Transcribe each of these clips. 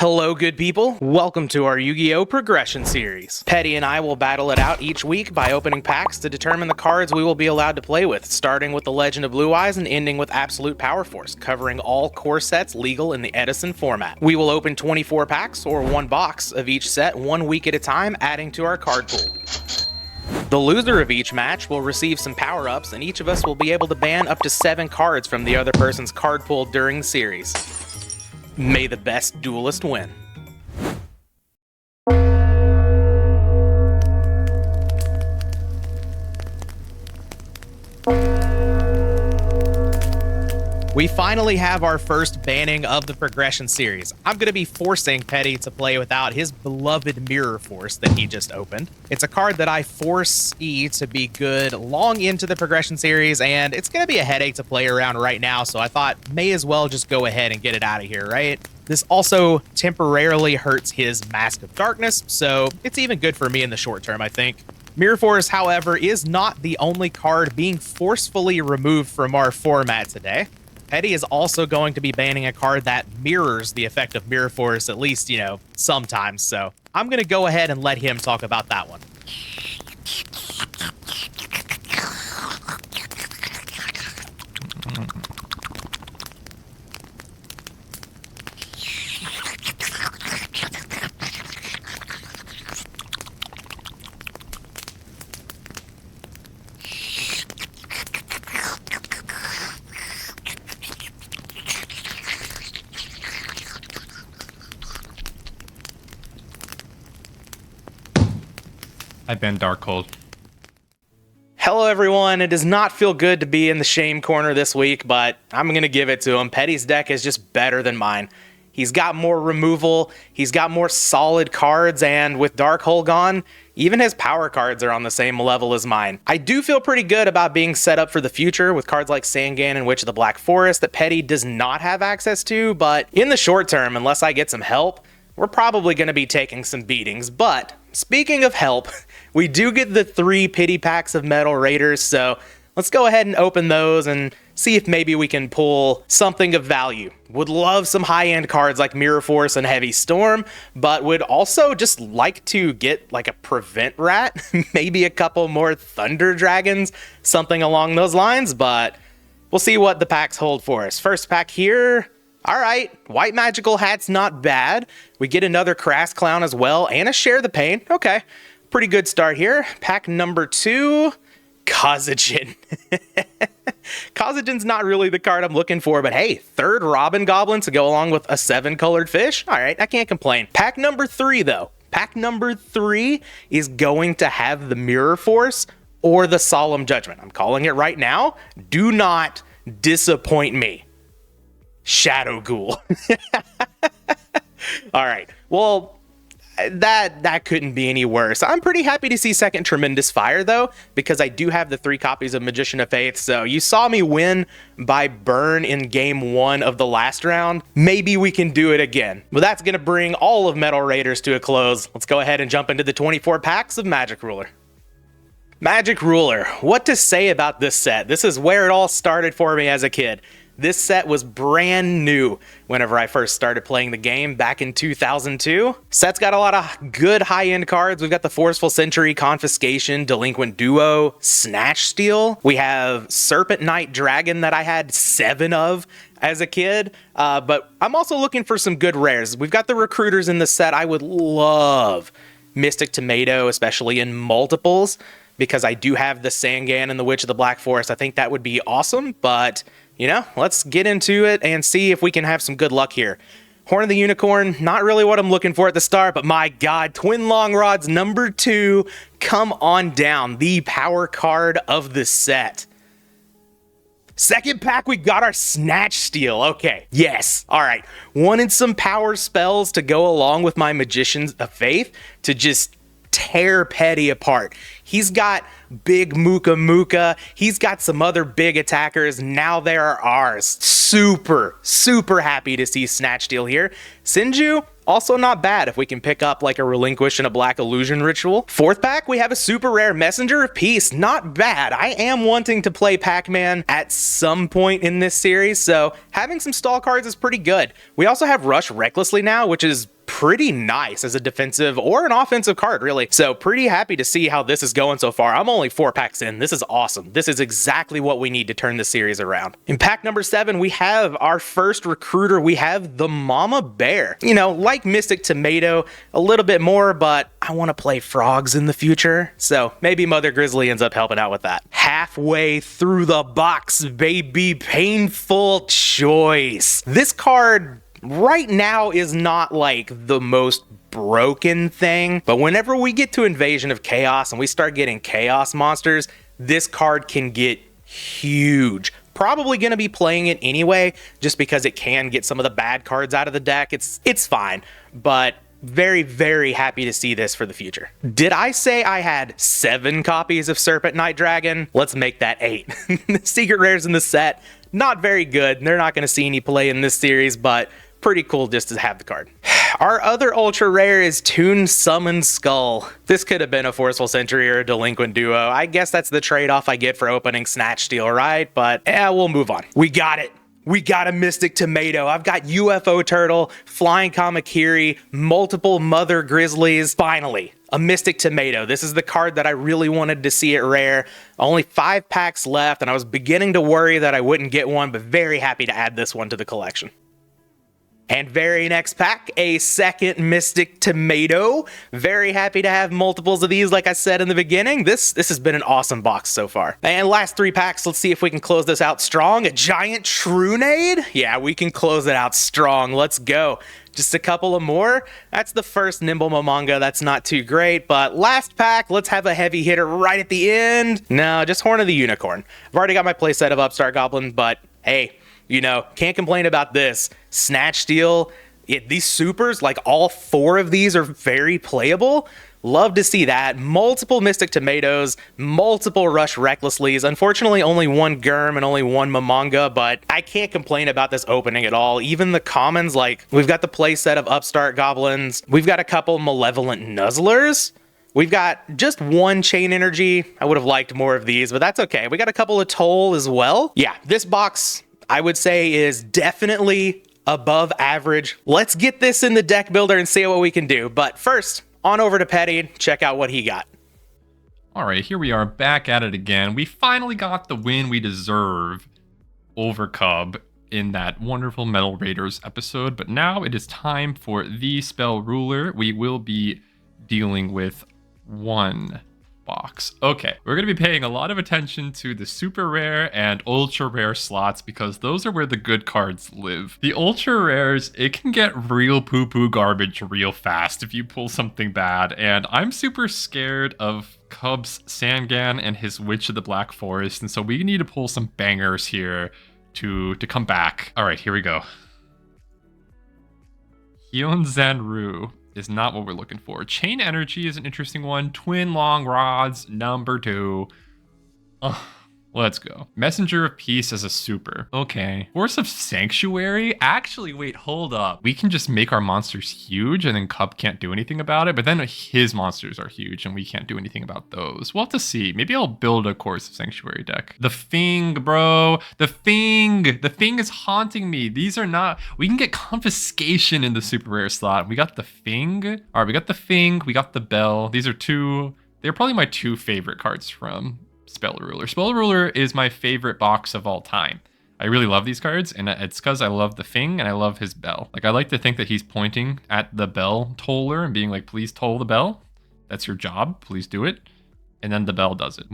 Hello, good people. Welcome to our Yu-Gi-Oh! Progression series. Petty and I will battle it out each week by opening packs to determine the cards we will be allowed to play with, starting with the Legend of Blue Eyes and ending with Absolute Power Force, covering all core sets legal in the Edison format. We will open 24 packs, or one box, of each set 1 week at a time, adding to our card pool. The loser of each match will receive some power-ups, and each of us will be able to ban up to 7 cards from the other person's card pool during the series. May the best duelist win. We finally have our first banning of the Progression series. I'm going to be forcing Petty to play without his beloved Mirror Force that he just opened. It's a card that I force E to be good long into the Progression series, and it's going to be a headache to play around right now, so I thought may as well just go ahead and get it out of here, right? This also temporarily hurts his Mask of Darkness, so it's even good for me in the short term, I think. Mirror Force, however, is not the only card being forcefully removed from our format today. Petty is also going to be banning a card that mirrors the effect of Mirror Force, at least, sometimes. So I'm going to go ahead and let him talk about that one. I've been dark cold. Hello, everyone. It does not feel good to be in the shame corner this week, but I'm going to give it to him. Petty's deck is just better than mine. He's got more removal, he's got more solid cards, and with Dark Hole gone, even his power cards are on the same level as mine. I do feel pretty good about being set up for the future with cards like Sangan and Witch of the Black Forest that Petty does not have access to, but in the short term, unless I get some help, we're probably going to be taking some beatings. But speaking of help, we do get the 3 pity packs of Metal Raiders, so let's go ahead and open those and see if maybe we can pull something of value. Would love some high-end cards like Mirror Force and Heavy Storm, but would also just like to get like a Prevent Rat, maybe a couple more Thunder Dragons, something along those lines, but we'll see what the packs hold for us. First pack here. All right, White Magical Hat's not bad. We get another Crass Clown as well, and a Share the Pain. Okay, pretty good start here. Pack number 2, Kazajan. Kazajan's not really the card I'm looking for, but hey, 3rd Robin Goblin to go along with a 7-colored fish. All right, I can't complain. Pack number 3, though. Pack number 3 is going to have the Mirror Force or the Solemn Judgment. I'm calling it right now. Do not disappoint me. Shadow Ghoul. All right. Well, that couldn't be any worse. I'm pretty happy to see second Tremendous Fire, though, because I do have the 3 copies of Magician of Faith. So you saw me win by burn in game 1 of the last round. Maybe we can do it again. Well, that's going to bring all of Metal Raiders to a close. Let's go ahead and jump into the 24 packs of Magic Ruler. Magic Ruler. What to say about this set? This is where it all started for me as a kid. This set was brand new whenever I first started playing the game back in 2002. Set's got a lot of good high-end cards. We've got the Forceful Century, Confiscation, Delinquent Duo, Snatch Steal. We have Serpent Knight Dragon that I had 7 of as a kid, but I'm also looking for some good rares. We've got the Recruiters in the set. I would love Mystic Tomato, especially in multiples, because I do have the Sangan and the Witch of the Black Forest. I think that would be awesome, but let's get into it and see if we can have some good luck here. Horn of the Unicorn, not really what I'm looking for at the start, but my God, Twin Long Rods number 2, come on down, the power card of the set. Second pack, we got our Snatch Steal. Okay, yes, all right. Wanted some power spells to go along with my Magicians of Faith to just tear Petty apart. He's got big Mooka Mooka. He's got some other big attackers. Now they are ours. Super, super happy to see Snatch Steal here. Sinju, also not bad if we can pick up like a Relinquish and a Black Illusion Ritual. Fourth pack, we have a super rare Messenger of Peace. Not bad. I am wanting to play Pac-Man at some point in this series, so having some stall cards is pretty good. We also have Rush Recklessly now, which is pretty nice as a defensive or an offensive card, really. So pretty happy to see how this is going so far. I'm only 4 packs in. This is awesome. This is exactly what we need to turn the series around. In pack number 7, we have our first recruiter. We have the Mama Bear. You know, like Mystic Tomato, a little bit more, but I want to play frogs in the future. So maybe Mother Grizzly ends up helping out with that. Halfway through the box, baby. Painful Choice. This card right now is not like the most broken thing, but whenever we get to Invasion of Chaos and we start getting chaos monsters, this card can get huge. Probably going to be playing it anyway, just because it can get some of the bad cards out of the deck. It's fine, but very, very happy to see this for the future. Did I say I had 7 copies of Serpent Night Dragon? Let's make that 8. The secret rares in the set, not very good. They're not going to see any play in this series, but pretty cool just to have the card. Our other ultra rare is Toons Summon Skull. This could have been a Forceful Century or a Delinquent Duo. I guess that's the trade-off I get for opening Snatch Steal, right? But we'll move on. We got it. We got a Mystic Tomato. I've got UFO Turtle, Flying Kamakiri, multiple Mother Grizzlies. Finally, a Mystic Tomato. This is the card that I really wanted to see it rare. Only 5 packs left, and I was beginning to worry that I wouldn't get one, but very happy to add this one to the collection. And very next pack, a second Mystic Tomato. Very happy to have multiples of these, like I said in the beginning. This has been an awesome box so far. And last 3 packs, let's see if we can close this out strong. A giant Trunade? Yeah, we can close it out strong. Let's go. Just a couple of more. That's the first Nimble Momonga. That's not too great, but last pack, let's have a heavy hitter right at the end. No, just Horn of the Unicorn. I've already got my playset of Upstart Goblin, but hey, you know, can't complain about this. Snatch Steal, these supers, like all 4 of these are very playable. Love to see that. Multiple Mystic Tomatoes, multiple Rush Recklesslies. Unfortunately, only 1 Germ and only 1 Momonga, but I can't complain about this opening at all. Even the commons, like we've got the playset of Upstart Goblins. We've got a couple Malevolent Nuzzlers. We've got just 1 Chain Energy. I would have liked more of these, but that's okay. We got a couple of Toll as well. Yeah, this box, I would say, is definitely above average. Let's get this in the deck builder and see what we can do. But first, on over to Petty, check out what he got. All right, here we are back at it again. We finally got the win we deserve over Kuhb in that wonderful Metal Raiders episode. But now it is time for the Spell Ruler. We will be dealing with 1 box. Okay, we're going to be paying a lot of attention to the super rare and ultra rare slots because those are where the good cards live. The ultra rares, it can get real poo-poo garbage real fast if you pull something bad, and I'm super scared of Kuhb's Sangan and his Witch of the Black Forest, and so we need to pull some bangers here to come back. All right, here we go. Hyun Zanru is not what we're looking for. Chain Energy is an interesting one. Twin Long Rods, number 2. Let's go. Messenger of Peace as a super. Okay. Force of Sanctuary? Actually, wait, hold up. We can just make our monsters huge and then Kuhb can't do anything about it, but then his monsters are huge and we can't do anything about those. We'll have to see. Maybe I'll build a Course of Sanctuary deck. The Fing, bro. The Fing. The Fing is haunting me. These are not... We can get Confiscation in the super rare slot. We got the Fing. All right, we got the Fing. We got the Bell. These are 2... They're probably my 2 favorite cards from Spell Ruler. Spell Ruler is my favorite box of all time. I really love these cards, and it's because I love the Fing and I love his bell. Like, I like to think that he's pointing at the bell toller and being like, please toll the bell. That's your job. Please do it. And then the bell does it.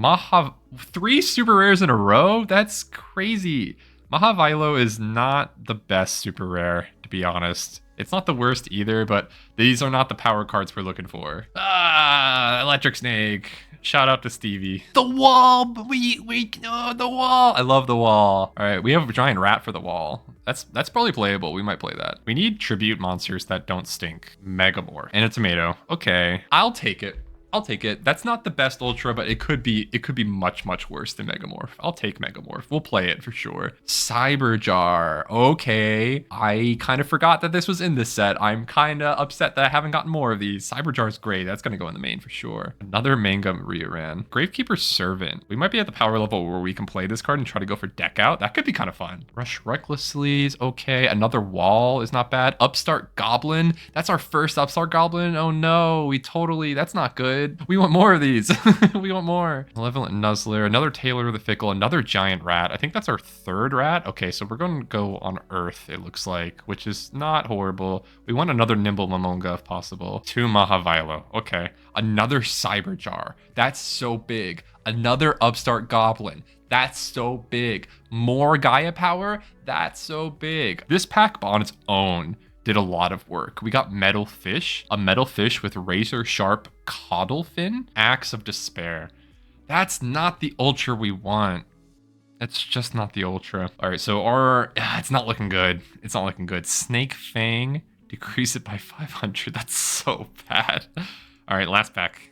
3 super rares in a row? That's crazy. Mahavilo is not the best super rare, to be honest. It's not the worst either, but these are not the power cards we're looking for. Electric Snake. Shout out to Stevie. The wall, the wall. I love the wall. All right, we have a giant rat for the wall. That's probably playable. We might play that. We need tribute monsters that don't stink. Megamore and a tomato. Okay, I'll take it. I'll take it. That's not the best Ultra, but it could be much worse than Megamorph. I'll take Megamorph. We'll play it for sure. Cyberjar. Okay. I kind of forgot that this was in this set. I'm kind of upset that I haven't gotten more of these. Cyberjar's great. That's going to go in the main for sure. Another Manga Rearan. Gravekeeper's Servant. We might be at the power level where we can play this card and try to go for deck out. That could be kind of fun. Rush Recklessly is okay. Another Wall is not bad. Upstart Goblin. That's our first Upstart Goblin. Oh no, that's not good. We want more of these. We want more. Malevolent Nuzzler, another Tailor the Fickle, another Giant Rat. I think that's our third rat. Okay, so we're going to go on Earth, it looks like, which is not horrible. We want another Nimble Momonga if possible. 2 Mahavilo. Okay. Another Cyberjar. That's so big. Another Upstart Goblin. That's so big. More Gaia Power. That's so big. This pack on its own did a lot of work. We got Metal Fish, a Metal Fish with Razor Sharp Caudal Fin, Axe of Despair. That's not the Ultra we want. It's just not the Ultra. All right, so it's not looking good. It's not looking good. Snake Fang, decrease it by 500. That's so bad. All right, last pack.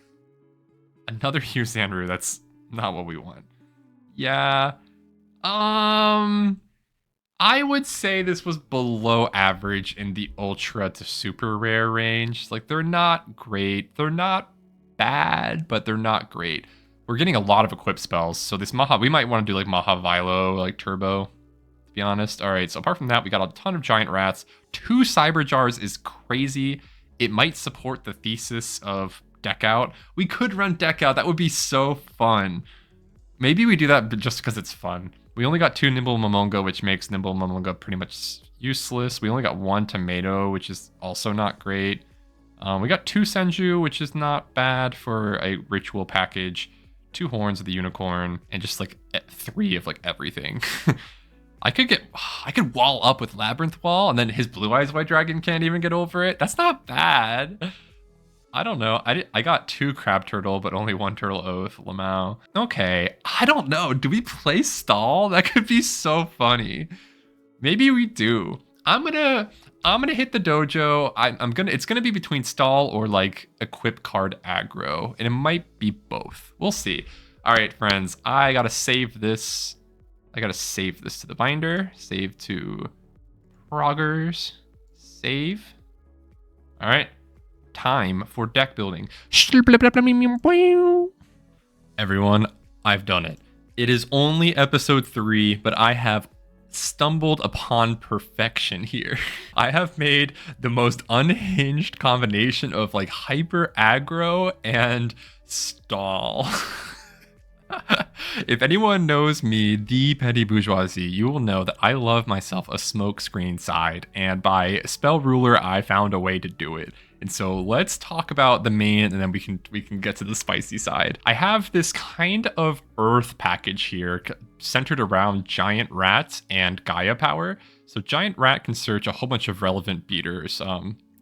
Another Hugh Zanru. That's not what we want. Yeah. I would say this was below average in the ultra to super rare range. Like, they're not great. They're not bad, but they're not great. We're getting a lot of equip spells. So this we might want to do like Mahavilo, like Turbo, to be honest. All right, so apart from that, we got a ton of Giant Rats. 2 Cyberjars is crazy. It might support the thesis of deck out. We could run deck out. That would be so fun. Maybe we do that just because it's fun. We only got 2 Nimble Momonga, which makes Nimble Momonga pretty much useless. We only got 1 Tomato, which is also not great. We got 2 Senju, which is not bad for a ritual package. 2 Horns of the Unicorn, and just like 3 of like everything. I could wall up with Labyrinth Wall, and then his Blue Eyes White Dragon can't even get over it. That's not bad. I don't know. I got 2 Crab Turtle, but only 1 Turtle Oath, Lamau. Okay, I don't know. Do we play Stall? That could be so funny. Maybe we do. I'm gonna hit the dojo. It's gonna be between Stall or like equip card aggro, and it might be both. We'll see. All right, friends. I gotta save this. I gotta save this to the binder. Save to Proggers. Save. All right. Time for deck building. Everyone, I've done it. It is only episode 3, but I have stumbled upon perfection here. I have made the most unhinged combination of like hyper aggro and stall. If anyone knows me, the petty bourgeoisie, you will know that I love myself a smokescreen side, and by Spell Ruler, I found a way to do it. And so let's talk about the main, and then we can get to the spicy side. I have this kind of Earth package here centered around Giant Rat and Gaia Power. So Giant Rat can search a whole bunch of relevant beaters.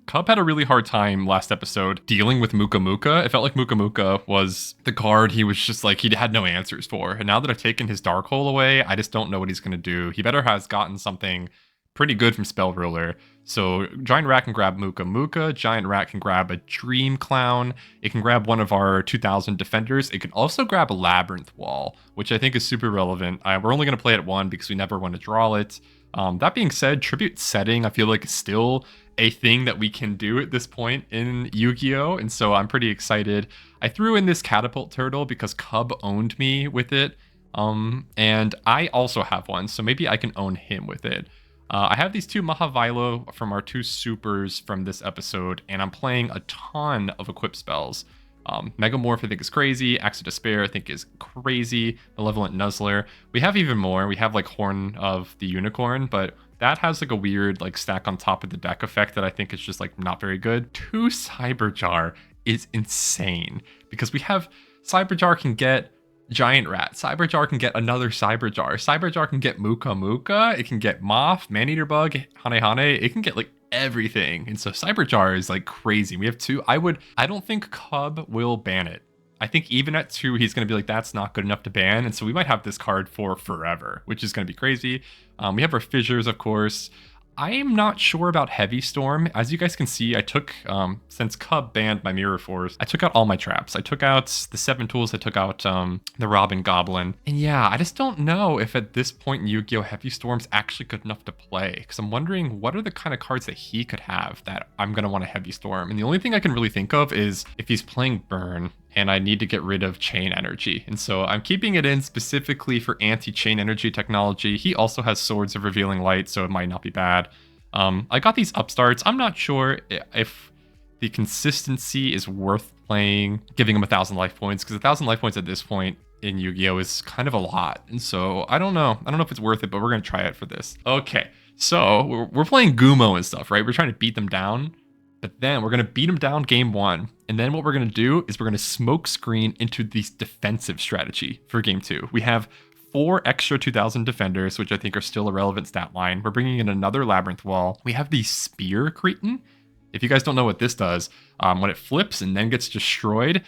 Kuhb had a really hard time last episode dealing with Muka Muka. It felt like Muka Muka was the card he was just like, he had no answers for. And now that I've taken his Dark Hole away, I just don't know what he's going to do. He better has gotten something pretty good from Spell Ruler. So Giant Rat can grab Muka Muka. Giant Rat can grab a Dream Clown. It can grab one of our 2000 defenders. It can also grab a Labyrinth Wall, which I think is super relevant. We're only going to play it 1 because we never want to draw it. That being said, Tribute Setting, I feel like is still a thing that we can do at this point in Yu-Gi-Oh! And so I'm pretty excited. I threw in this Catapult Turtle because Kuhb owned me with it. And I also have one, so maybe I can own him with it. I have these 2 Mahavilo from our 2 supers from this episode, and I'm playing a ton of equip spells. Megamorph I think is crazy. Axe of Despair I think is crazy. Malevolent Nuzzler. We have even more. We have like Horn of the Unicorn, but that has like a weird like stack on top of the deck effect that I think is just like not very good. 2 Cyberjar is insane because we have Cyberjar can get Giant Rat. Cyberjar can get another Cyberjar. Cyberjar can get Muka Muka. It can get Moth, Maneater Bug, Hane Hane. It can get like everything. And so Cyberjar is like crazy. We have 2. I don't think Kuhb will ban it. I think even at 2, he's going to be like, that's not good enough to ban. And so we might have this card for forever, which is going to be crazy. We have our Fissures, of course. I am not sure about Heavy Storm. As you guys can see, I took, since Kuhb banned my Mirror Force, I took out all my traps. I took out the 7 tools, I took out the Robin Goblin. And yeah, I just don't know if at this point in Yu-Gi-Oh! Heavy Storm's actually good enough to play. Because I'm wondering what are the kind of cards that he could have that I'm going to want a Heavy Storm. And the only thing I can really think of is if he's playing Burn, and I need to get rid of chain energy. And so I'm keeping it in specifically for anti-chain energy technology. He also has Swords of Revealing Light, so it might not be bad. I got these upstarts. I'm not sure if the consistency is worth playing, giving him 1,000 life points, because 1,000 life points at this point in Yu-Gi-Oh! Is kind of a lot. And so I don't know. I don't know if it's worth it, but we're going to try it for this. Okay, so we're playing Gumo and stuff, right? We're trying to beat them down. But then we're going to beat them down game 1. And then what we're going to do is we're going to smoke screen into this defensive strategy for game 2. We have 4 extra 2,000 defenders, which I think are still a relevant stat line. We're bringing in another Labyrinth Wall. We have the Spear Cretin. If you guys don't know what this does, when it flips and then gets destroyed,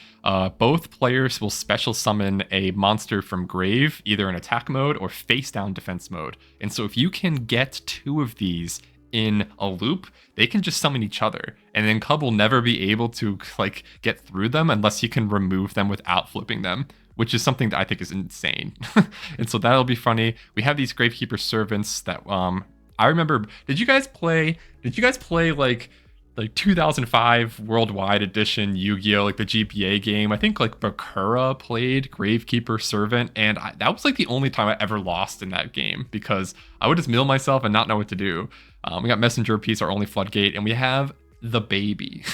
both players will special summon a monster from grave, either in attack mode or face down defense mode. And so if you can get 2 of these in a loop, they can just summon each other, and then Kuhb will never be able to like get through them unless you can remove them without flipping them, which is something that I think is insane. And so that'll be funny. We have these Gravekeeper servants that I remember. Did you guys play like 2005 Worldwide Edition Yu-Gi-Oh! Like the GPA game? I think like Bakura played Gravekeeper Servant, and that was like the only time I ever lost in that game because I would just mill myself and not know what to do. We got Messenger Piece, our only floodgate, and we have the baby.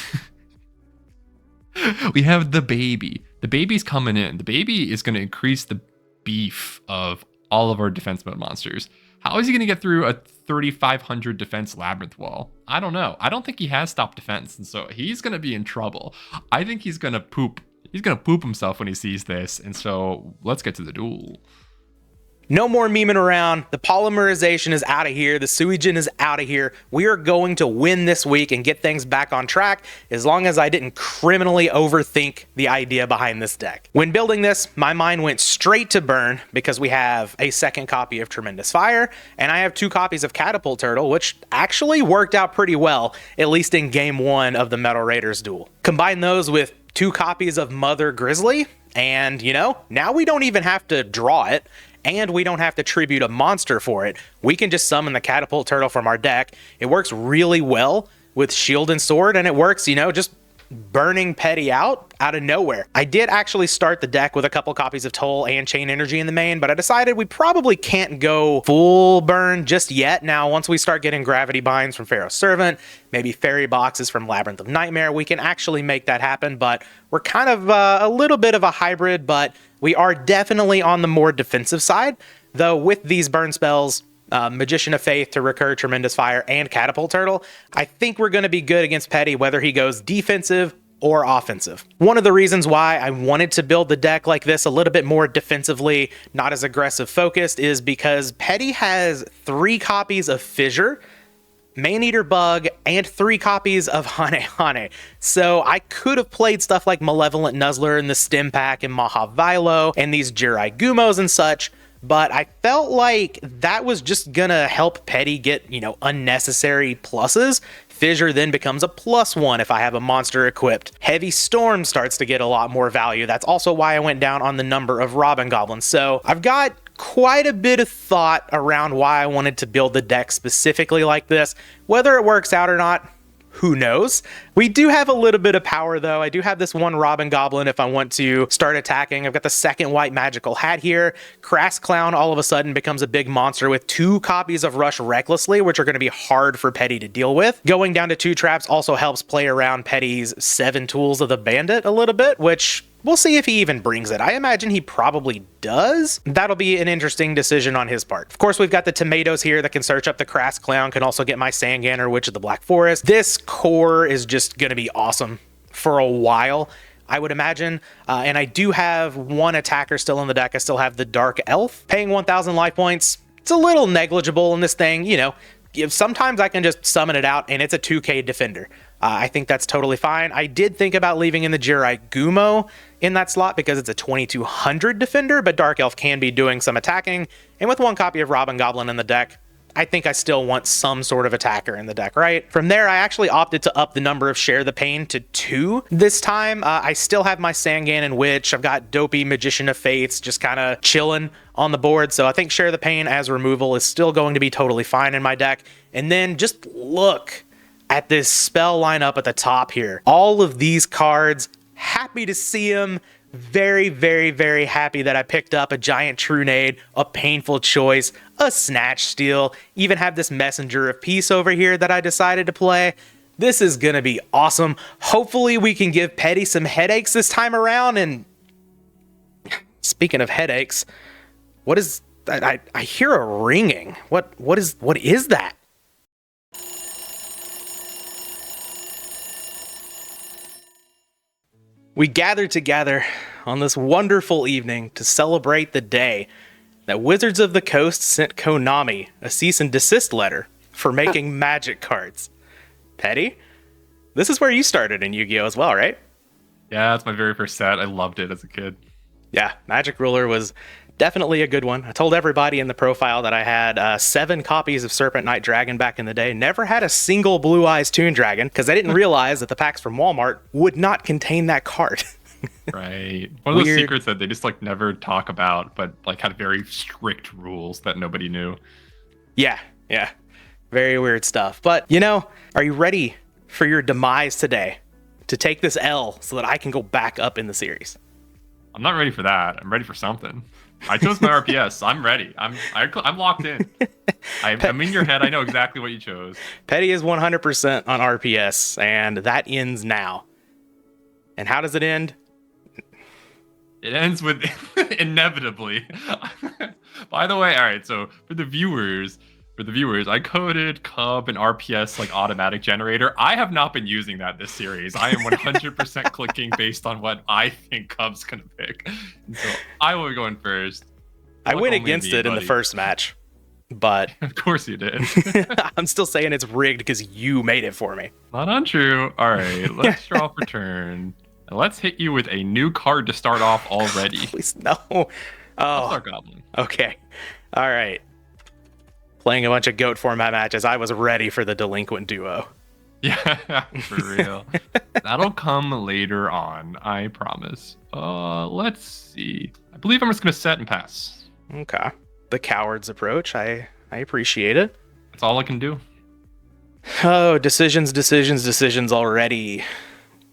We have the baby. The baby's coming in. The baby is going to increase the beef of all of our defense mode monsters. How is he going to get through a 3,500 defense Labyrinth Wall? I don't know. I don't think he has stop defense, and so he's going to be in trouble. I think he's going to poop. He's going to poop himself when he sees this, and so let's get to the duel. No more memeing around. The polymerization is out of here. The Suijin is out of here. We are going to win this week and get things back on track as long as I didn't criminally overthink the idea behind this deck. When building this, my mind went straight to Burn because we have a second copy of Tremendous Fire and I have 2 copies of Catapult Turtle, which actually worked out pretty well, at least in game 1 of the Metal Raiders duel. Combine those with 2 copies of Mother Grizzly and, you know, now we don't even have to draw it. And we don't have to tribute a monster for it. We can just summon the Catapult Turtle from our deck. It works really well with Shield and Sword, and it works, you know, just burning Petty out of nowhere. I did actually start the deck with a couple copies of Toll and Chain Energy in the main, but I decided we probably can't go full burn just yet. Now, once we start getting Gravity Binds from Pharaoh's Servant, maybe Fairy Boxes from Labyrinth of Nightmare, we can actually make that happen, but we're kind of a little bit of a hybrid, but we are definitely on the more defensive side, though with these burn spells, Magician of Faith to recur Tremendous Fire and Catapult Turtle, I think we're going to be good against Petty, whether he goes defensive or offensive. One of the reasons why I wanted to build the deck like this a little bit more defensively, not as aggressive focused, is because Petty has 3 copies of Fissure, Maneater Bug, and 3 copies of Hane Hane. So I could have played stuff like Malevolent Nuzzler and the Stim Pack and Mahavilo and these Jirai Gumos and such, but I felt like that was just gonna help Petty get, you know, unnecessary pluses. Fissure then becomes a +1 if I have a monster equipped. Heavy Storm starts to get a lot more value. That's also why I went down on the number of Robin Goblins. So I've got quite a bit of thought around why I wanted to build the deck specifically like this. Whether it works out or not, who knows? We do have a little bit of power though. I do have this 1 Robin Goblin if I want to start attacking. I've got the 2nd White Magical Hat here. Crass Clown all of a sudden becomes a big monster with 2 copies of Rush Recklessly, which are going to be hard for Petty to deal with. Going down to 2 traps also helps play around Petty's 7 Tools of the Bandit a little bit, which we'll see if he even brings it. I imagine he probably does. That'll be an interesting decision on his part. Of course, we've got the tomatoes here that can search up the Crass Clown, can also get my Sanganer, Witch of the Black Forest. This core is just going to be awesome for a while, I would imagine. And I do have 1 attacker still in the deck. I still have the Dark Elf. Paying 1,000 life points, it's a little negligible in this thing, you know. Sometimes I can just summon it out and it's a 2k defender. I think that's totally fine. I did think about leaving in the Jirai Gumo in that slot because it's a 2200 defender, but Dark Elf can be doing some attacking. And with 1 copy of Robin Goblin in the deck, I think I still want some sort of attacker in the deck, right? From there, I actually opted to up the number of Share the Pain to 2 this time. I still have my Sanganon Witch. I've got Dopey Magician of Faiths just kind of chilling on the board. So I think Share the Pain as removal is still going to be totally fine in my deck. And then just look at this spell lineup at the top here. All of these cards, happy to see them. Very, very, very happy that I picked up a Giant Trunade, a Painful Choice, a Snatch Steal, even have this Messenger of Peace over here that I decided to play. This is gonna be awesome. Hopefully we can give Petty some headaches this time around. And speaking of headaches, what is I hear a ringing. What is that? We gathered together on this wonderful evening to celebrate the day that Wizards of the Coast sent Konami a cease and desist letter for making Magic cards. Petty, this is where you started in Yu-Gi-Oh! As well, right? Yeah, that's my very first set. I loved it as a kid. Yeah, Magic Ruler was definitely a good one. I told everybody in the profile that I had 7 copies of Serpent Knight Dragon back in the day. Never had a single Blue Eyes Toon Dragon because I didn't realize that the packs from Walmart would not contain that card. Right. One of those secrets that they just like never talk about, but like had very strict rules that nobody knew. Yeah. Very weird stuff. But, you know, are you ready for your demise today to take this L so that I can go back up in the series? I'm not ready for that. I'm ready for something. I chose my RPS. I'm ready. I'm locked in. I'm in your head. I know exactly what you chose. Petty is 100% on RPS, and that ends now. And how does it end? It ends with inevitably. By the way, all right. So for the viewers, I coded Kuhb and RPS like automatic generator. I have not been using that this series. I am 100% clicking based on what I think Kuhb's gonna pick. And so I will be going first. I went against it in the first match, but of course you did. I'm still saying it's rigged because you made it for me. Not untrue. All right, let's draw for turn. And let's hit you with a new card to start off already. Please no. Oh, Goblin. Okay. All right. Playing a bunch of GOAT format matches, I was ready for the Delinquent Duo. Yeah, for real. That'll come later on, I promise. Let's see. I believe I'm just gonna set and pass. Okay. The coward's approach. I appreciate it. That's all I can do. Oh, decisions already.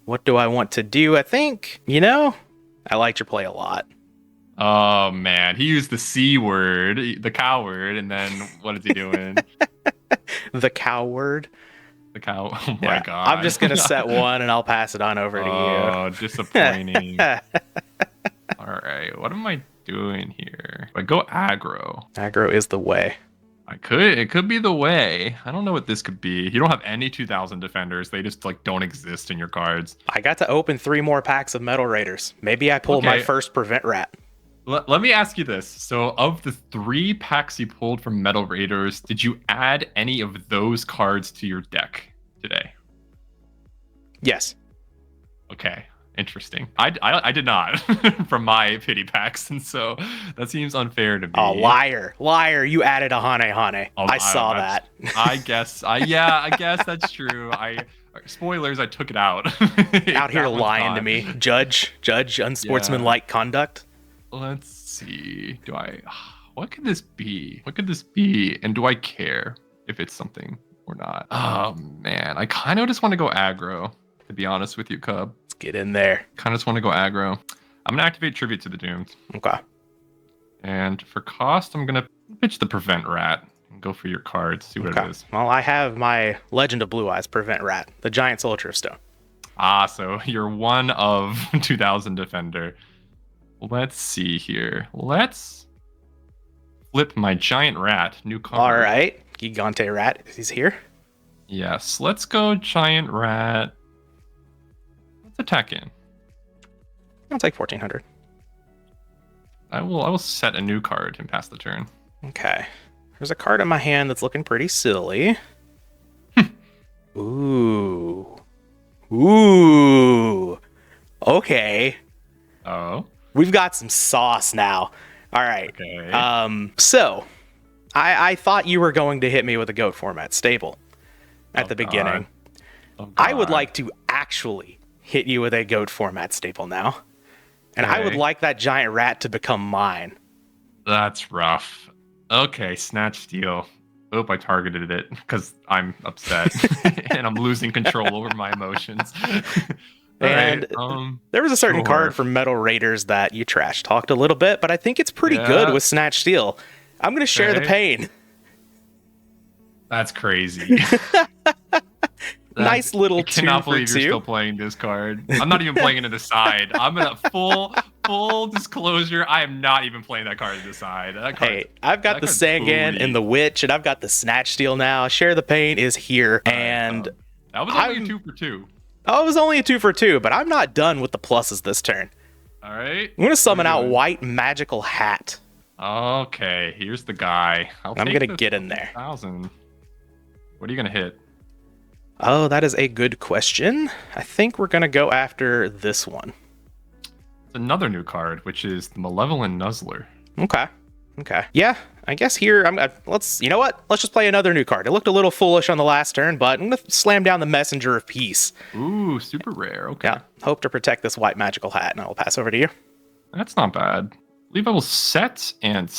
What do I want to do? I think, I liked your play a lot. Oh, man. He used the C word, the coward, and then what is he doing? The coward. The cow. Oh, my God. I'm just going to set one, and I'll pass it on over to you. Oh, disappointing. All right. What am I doing here? I go aggro. Aggro is the way. It could be the way. I don't know what this could be. You don't have any 2000 defenders. They just like don't exist in your cards. I got to open 3 more packs of Metal Raiders. Maybe I pulled my first Prevent Rat. Let me ask you this. So of the 3 packs you pulled from Metal Raiders, did you add any of those cards to your deck today? Yes. Okay. Interesting. I did not from my pity packs, and so that seems unfair to me. Oh, liar! You added a Hane. Oh, I saw that. I guess. I guess that's true. Spoilers. I took it out. Out here lying to me, judge, unsportsmanlike conduct. Let's see. What could this be? And do I care if it's something or not? Oh man, I kind of just want to go aggro. To be honest with you, Kuhb. Let's get in there. Kind of just want to go aggro. I'm gonna activate Tribute to the Doomed. Okay. And for cost, I'm gonna pitch the Prevent Rat and go for your cards. See what it is. Well, I have my Legend of Blue Eyes Prevent Rat, the Giant Soldier of Stone. So you're one of 2000 defender. Let's see here. Let's flip my Giant Rat. New card. All right, Gigante Rat. He's here. Yes. Let's go Giant Rat. Let's attack in. I'll take 1400. I will set a new card and pass the turn. Okay. There's a card in my hand that's looking pretty silly. Ooh. Okay. Oh. We've got some sauce now. All right. Okay. So I thought you were going to hit me with a goat format staple at the beginning. I would like to actually hit you with a goat format staple now. And I would like that giant rat to become mine. That's rough. Okay, Snatch Steal. Oop, I targeted it because I'm upset and I'm losing control over my emotions. And there was a certain card from Metal Raiders that you trash talked a little bit, but I think it's pretty good with Snatch Steal. I'm going to share the pain. That's crazy. Nice little 2 for 2. I cannot believe you're still playing this card. I'm not even playing it to the side. I'm in a full disclosure. I am not even playing that card to the side. Hey, I've got the Sangan and the Witch, and I've got the Snatch Steal now. Share the Pain is here, and that was only a 2 for 2. Oh, it was only a 2 for 2, but I'm not done with the pluses this turn. All right. I'm going to summon out White Magical Hat. Okay, here's the guy. I'm going to get in there. 1,000. What are you going to hit? Oh, that is a good question. I think we're going to go after this one. It's another new card, which is the Malevolent Nuzzler. Okay. Yeah, I guess here, you know what? Let's just play another new card. It looked a little foolish on the last turn, but I'm going to slam down the Messenger of Peace. Ooh, super rare. Okay. Yeah, hope to protect this White Magical Hat, and I will pass over to you. That's not bad. I believe I will set and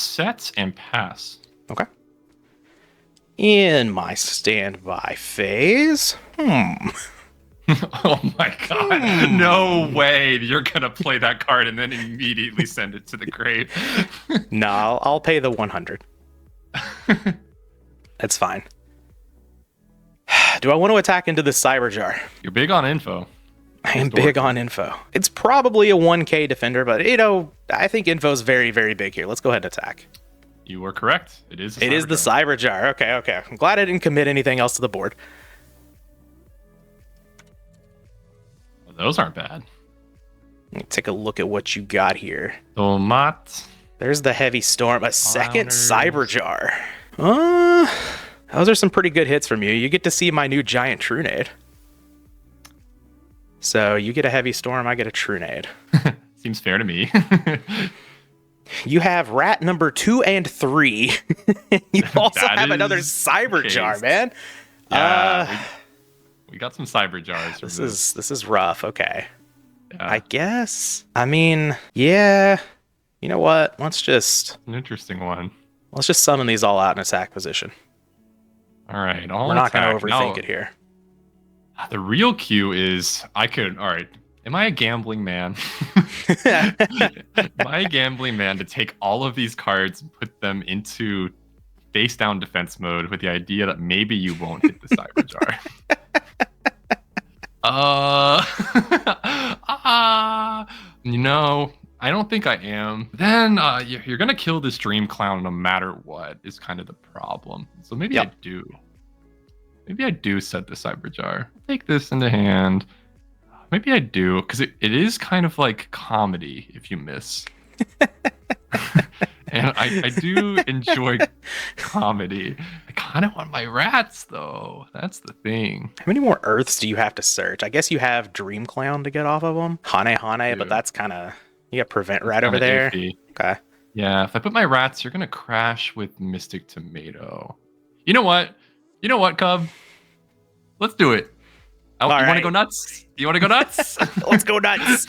pass. Okay. In my standby phase. Oh my god. No way you're going to play that card and then immediately send it to the grave. No, I'll pay the 100. That's fine. Do I want to attack into the Cyber Jar? You're big on info. I am big on info. It's probably a 1k defender, but, I think info's very, very big here. Let's go ahead and attack. You are correct. It is the Cyber Jar. Okay. I'm glad I didn't commit anything else to the board. Well, those aren't bad. Let me take a look at what you got here. Tomat. There's the Heavy Storm. A second Cyber Jar. Those are some pretty good hits from you. You get to see my new giant Trunade. So you get a Heavy Storm, I get a Trunade. Seems fair to me. You have rat number 2 and 3. You also have another Cyber Jar, man. Yeah, we got some Cyber Jars. This is rough. Okay. Yeah. I guess. I mean, yeah. You know what? An interesting one. Let's just summon these all out in attack position. All right. We're not going to overthink it here. The real cue is all right. Am I a gambling man? Am I a gambling man to take all of these cards and put them into face down defense mode with the idea that maybe you won't hit the Cyber Jar? I don't think I am. Then you're going to kill this Dream Clown no matter what is kind of the problem. So maybe I do. Maybe I do set the Cyber Jar. Take this into hand. Maybe I do, because it is kind of like comedy if you miss. And I do enjoy comedy. I kind of want my rats, though. That's the thing. How many more Earths do you have to search? I guess you have Dream Clown to get off of them. Hane, but that's kind of... You got Prevent Rat over there. Iffy. Okay. Yeah, if I put my rats, you're going to crash with Mystic Tomato. You know what, Cub? Let's do it. You want to go nuts? Let's go nuts.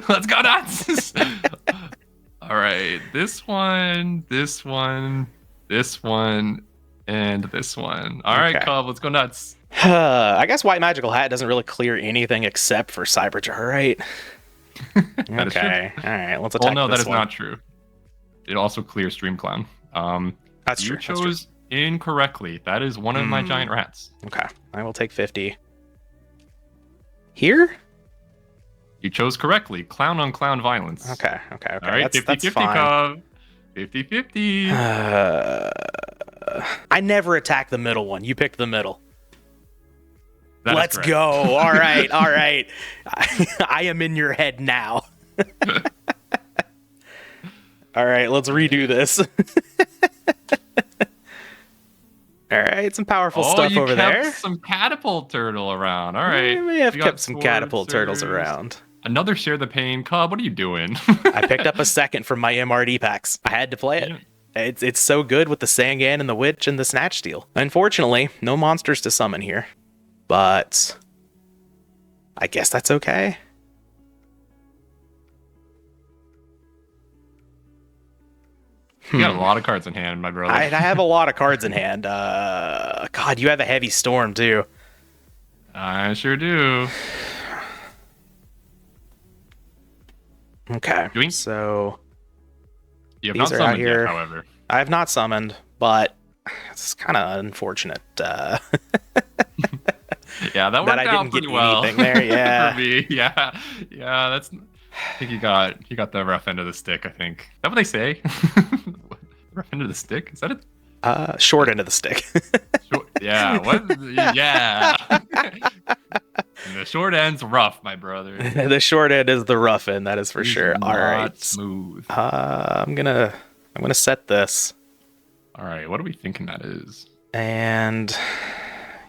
Let's go nuts. All right. This one, and this one. All right, Cub, let's go nuts. I guess White Magical Hat doesn't really clear anything except for Cyber Jar, right? That is true. All right, let's attack. Oh no, that is not true. It also clears Dream Clown. That's true. You chose incorrectly. That is one of my giant rats. Okay, I will take 50. Here? You chose correctly. Clown on clown violence. Okay. All right, 50-50, Cub. 50-50. I never attack the middle one. You picked the middle. Let's go. All right. I am in your head now. All right, let's redo this. All right, some powerful stuff over there. Some catapult turtle around. All right. I may have kept some catapult turtles around. Another Share the Pain. Cub, what are you doing? I picked up a second from my MRD packs. I had to play it. It's so good with the Sangan and the Witch and the Snatch Steal. Unfortunately, no monsters to summon here. But I guess that's okay. You got a lot of cards in hand, my brother. I have a lot of cards in hand. God, you have a heavy storm too. I sure do. Okay, so you have these not are out summoned here. yet, however. I have not summoned, but it's kind of unfortunate. Yeah, that worked I out didn't pretty get well. anything there. Yeah, For me, yeah. That's. I think you got the rough end of the stick. I think. Is that what they say? Rough end of the stick? Is that it? Short end of the stick. Yeah. What? Yeah. And the short end's rough, my brother. The short end is the rough end. That is for sure. All right. Smooth. I'm gonna set this. All right. What are we thinking that is? And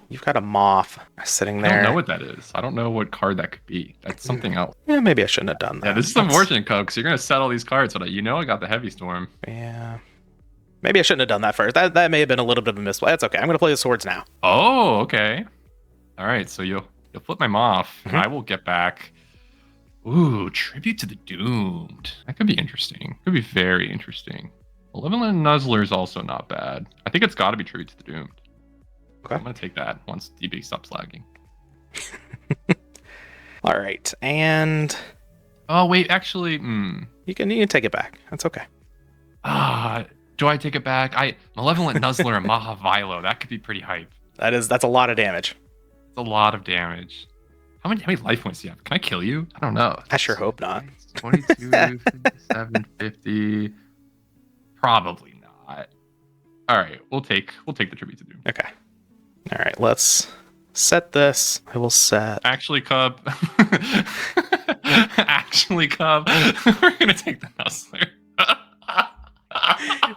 you've got a moth sitting there. I don't know what that is. I don't know what card that could be. That's something else. Yeah, maybe I shouldn't have done that. Yeah, this is unfortunate, Coke, because you're going to set all these cards, but I got the Heavy Storm. Yeah. Maybe I shouldn't have done that first. That may have been a little bit of a misplay. That's okay. I'm going to play the swords now. Oh, okay. All right, so you'll flip my moth, and I will get back. Ooh, Tribute to the Doomed. That could be interesting. Could be very interesting. Malevolent Nuzzler is also not bad. I think it's got to be Tribute to the Doomed. Okay. I'm going to take that once DB stops lagging. All right, and oh wait, actually, you can take it back. That's okay. Do I take it back? Malevolent Nuzzler and Maha Vilo. That could be pretty hype. That's a lot of damage. It's a lot of damage. How many life points do you have? Can I kill you? I don't know. I sure hope not. 22, 57, 50. Probably not. All right, we'll take the Tribute to Doom. Okay. All right, let's set this. I will set. Actually, Cub. Actually, Cub. We're gonna take the Nuzzler.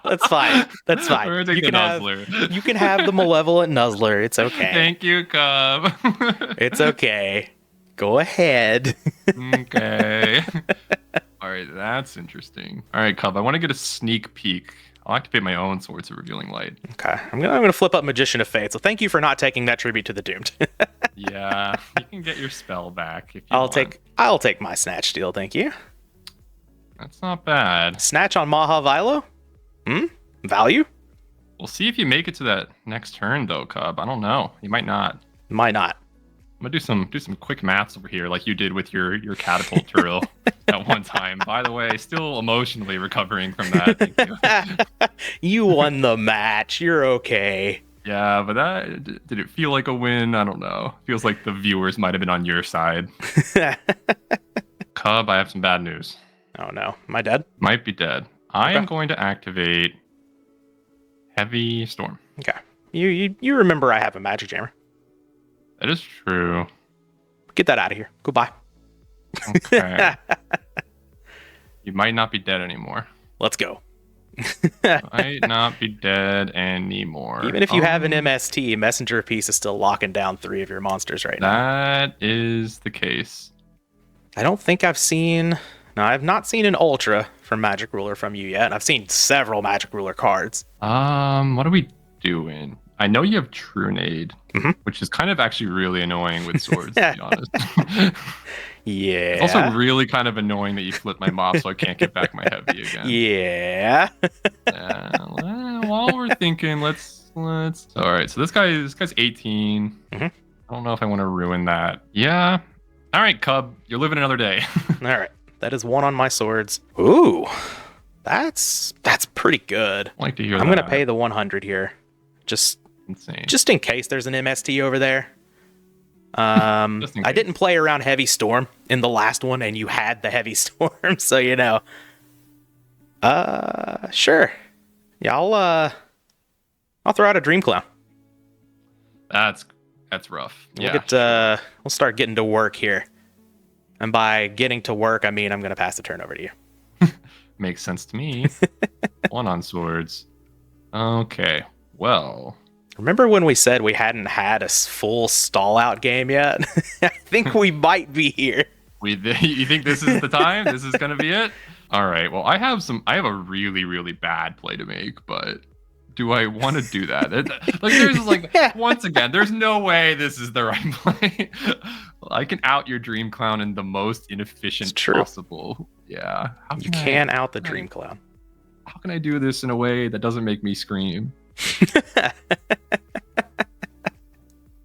That's fine. That's fine. We're gonna take the Nuzzler. You can have the Malevolent Nuzzler. It's okay. Thank you, Cub. It's okay. Go ahead. Okay. All right, that's interesting. All right, Cub, I want to get a sneak peek. I'll activate my own Swords of Revealing Light. Okay, I'm gonna flip up Magician of Fate. So thank you for not taking that Tribute to the Doomed. Yeah, you can get your spell back if you want. I'll take my Snatch Steal. Thank you. That's not bad. Snatch on Maha Vilo. Value. We'll see if you make it to that next turn, though, Cub. I don't know. You might not. Might not. I'm gonna do some quick maths over here, like you did with your catapult turtle at one time. By the way, still emotionally recovering from that. Thank you. You won the match. You're okay. Yeah, but did it feel like a win? I don't know. Feels like the viewers might have been on your side. Cub, I have some bad news. Oh no, am I dead? Might be dead. I am going to activate Heavy Storm. Okay. You remember I have a Magic Jammer. That is true. Get that out of here. Goodbye. Okay. You might not be dead anymore. Let's go. Might not be dead anymore. Even if you have an MST, Messenger of Peace is still locking down 3 of your monsters right now. That is the case. I don't think I've seen... No, I've not seen an Ultra from Magic Ruler from you yet. I've seen several Magic Ruler cards. What are we doing? I know you have Trunade, which is kind of actually really annoying with swords, to be honest. Yeah. It's also really kind of annoying that you flip my mob so I can't get back my heavy again. Yeah. While we're thinking, let's. All right, so this guy's 18. I don't know if I want to ruin that. Yeah. All right, Cub, you're living another day. All right. That is 1 on my swords. Ooh. That's pretty good. I like to hear that. I'm going to pay the 100 here. Insane. Just in case there's an MST over there. I didn't play around Heavy Storm in the last one, and you had the Heavy Storm, so you know. Sure. Yeah, I'll throw out a Dream Clown. That's rough. Yeah. We'll start getting to work here. And by getting to work, I mean I'm going to pass the turn over to you. Makes sense to me. 1 on swords. Okay. Well, remember when we said we hadn't had a full stall out game yet? I think we might be here. You think this is the time? This is going to be it? All right. Well, I have a really, really bad play to make, but do I want to do that? Once again, there's no way this is the right play. I can out your Dream Clown in the most inefficient possible. Yeah. You can out the Dream Clown. How can I do this in a way that doesn't make me scream?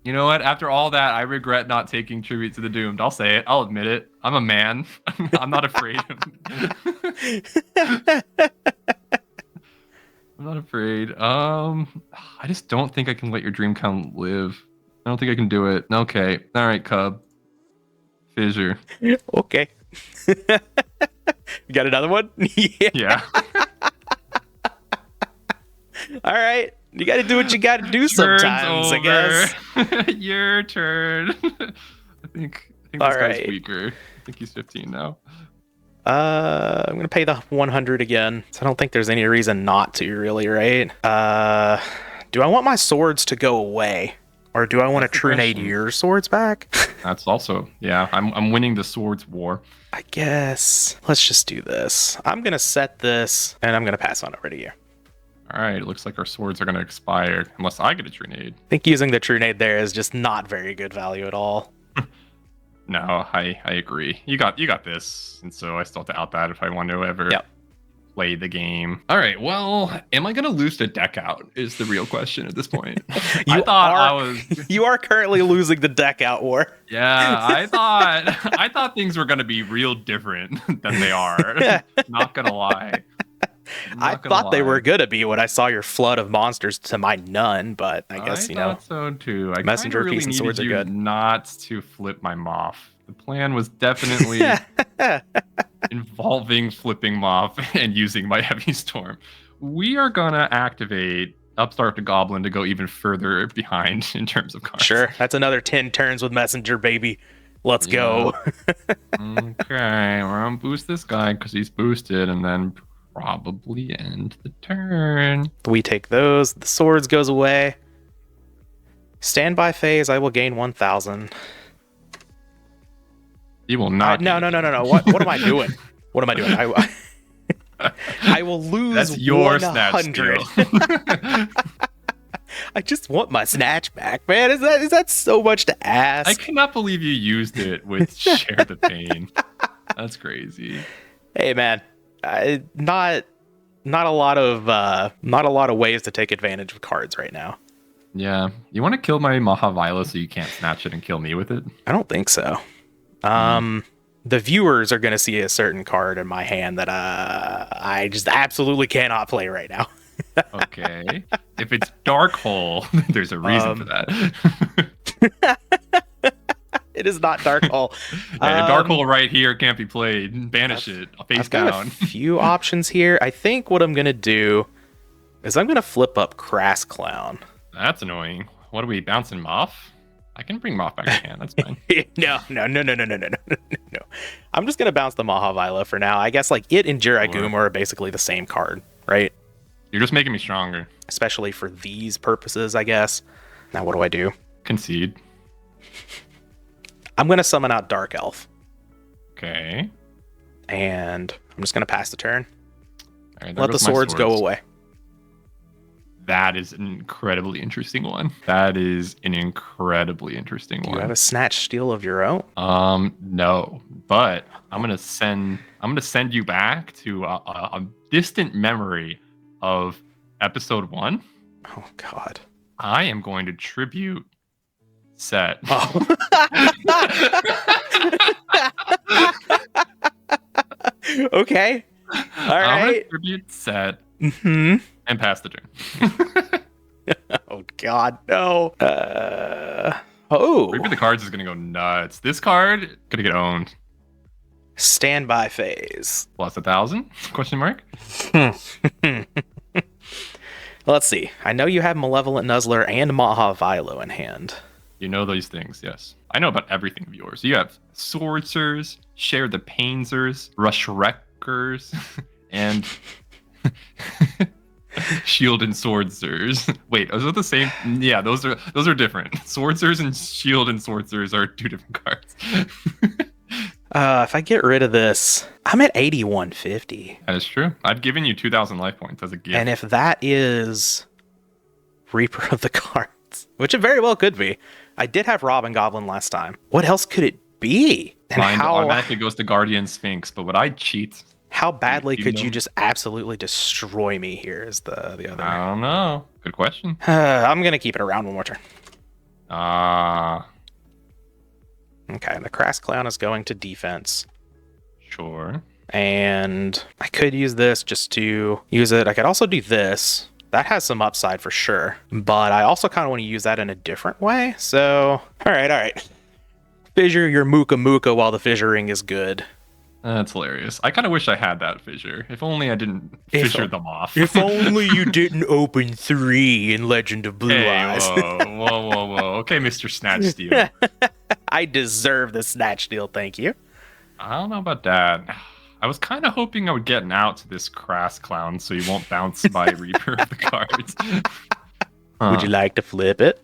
You know what? After all that, I regret not taking tribute to the doomed. I'll say it. I'll admit it. I'm a man. I'm not afraid. I'm not afraid. I just don't think I can let your Dream Clown live. I don't think I can do it. Okay. All right, Kuhb. Fissure. Okay. You got another one? Yeah. All right. You got to do what you got to do sometimes, I guess. Your turn. I think this guy's weaker. I think he's 15 now. I'm going to pay the 100 again. So I don't think there's any reason not to, really, right? Do I want my swords to go away? Or do I want to Trunade your swords back? That's also, yeah. I'm winning the swords war. I guess. Let's just do this. I'm going to set this, and I'm going to pass on over to you. All right, it looks like our swords are going to expire unless I get a Trunade. I think using the Trunade there is just not very good value at all. No, I agree. You got this, and so I still have to out that if I want to ever play the game. All right, well, am I going to lose the deck out is the real question at this point. You are currently losing the deck out war. Yeah, I thought things were going to be real different than they are. Not going to lie. I thought they were gonna be when I saw your flood of monsters to my none, but I guess I thought so too. I messenger really piece and swords are good. Not to flip my Moth. The plan was definitely involving flipping Moth and using my Heavy Storm. We are gonna activate Upstart the Goblin to go even further behind in terms of cards. Sure, that's another 10 turns with messenger, baby. Let's go. Okay, we're gonna boost this guy because he's boosted, and then probably end the turn. We take those. The swords goes away. Standby phase. I will gain 1,000. You will not. No. What am I doing? What am I doing? I will lose. That's your 100. I just want my snatch back, man. Is that so much to ask? I cannot believe you used it with Share the Pain. That's crazy. Hey, man. Not a lot of ways to take advantage of cards right now. Yeah, you want to kill my Mahavila so you can't snatch it and kill me with it? I don't think so. The viewers are going to see a certain card in my hand that I just absolutely cannot play right now. Okay, if it's Dark Hole, there's a reason for that. It is not Dark Hole. Dark Hole right here can't be played. Banish it. Face down. I've got a few options here. I think what I'm going to do is I'm going to flip up Crass Clown. That's annoying. What are we, bouncing Moth? I can bring Moth back to hand. That's fine. No. I'm just going to bounce the Mahavila for now. I guess like it and Jiraigoom are basically the same card, right? You're just making me stronger. Especially for these purposes, I guess. Now what do I do? Concede. I'm going to summon out Dark Elf. Okay. And I'm just going to pass the turn. All right, let the swords go away. That is an incredibly interesting one. Do you have a snatch steal of your own? No, but I'm gonna send you back to a distant memory of episode 1. Oh God. I am going to tribute set. Oh. Okay. All right. Tribute set. Mm-hmm. And pass the turn. Oh God, no. Maybe the cards is gonna go nuts. This card gonna get owned. Standby phase. Plus 1,000? Question mark. Let's see. I know you have Malevolent Nuzzler and Mahavilo in hand. You know those things, yes. I know about everything of yours. You have Swordsers, Share the Painsers, Rushwreckers, and Shield and Swordsers. Wait, is that the same? Yeah, those are different. Swordsers and Shield and Swordsers are 2 different cards. If I get rid of this, I'm at 8150. That is true. I've given you 2,000 life points as a gift. And if that is Reaper of the Cards, which it very well could be. I did have Robin Goblin last time. What else could it be? And Mine how automatically goes to Guardian Sphinx, but would I cheat? how badly You could know? you just absolutely destroy me here is the other. I don't know. Good question. I'm going to keep it around one more turn. Okay, the Crass Clown is going to defense. Sure. And I could use this just to use it. I could also do this. That has some upside for sure. But I also kind of want to use that in a different way. So, all right. Fissure your Mooka Mooka while the fissuring is good. That's hilarious. I kind of wish I had that fissure. If only I didn't fissure them off. If only you didn't open 3 in Legend of Blue Hey, Eyes. whoa. Okay, Mr. Snatch Steal. I deserve the Snatch Deal, thank you. I don't know about that. I was kind of hoping I would get an out to this Crass Clown so you won't bounce by Reaper of the Cards. Would you like to flip it?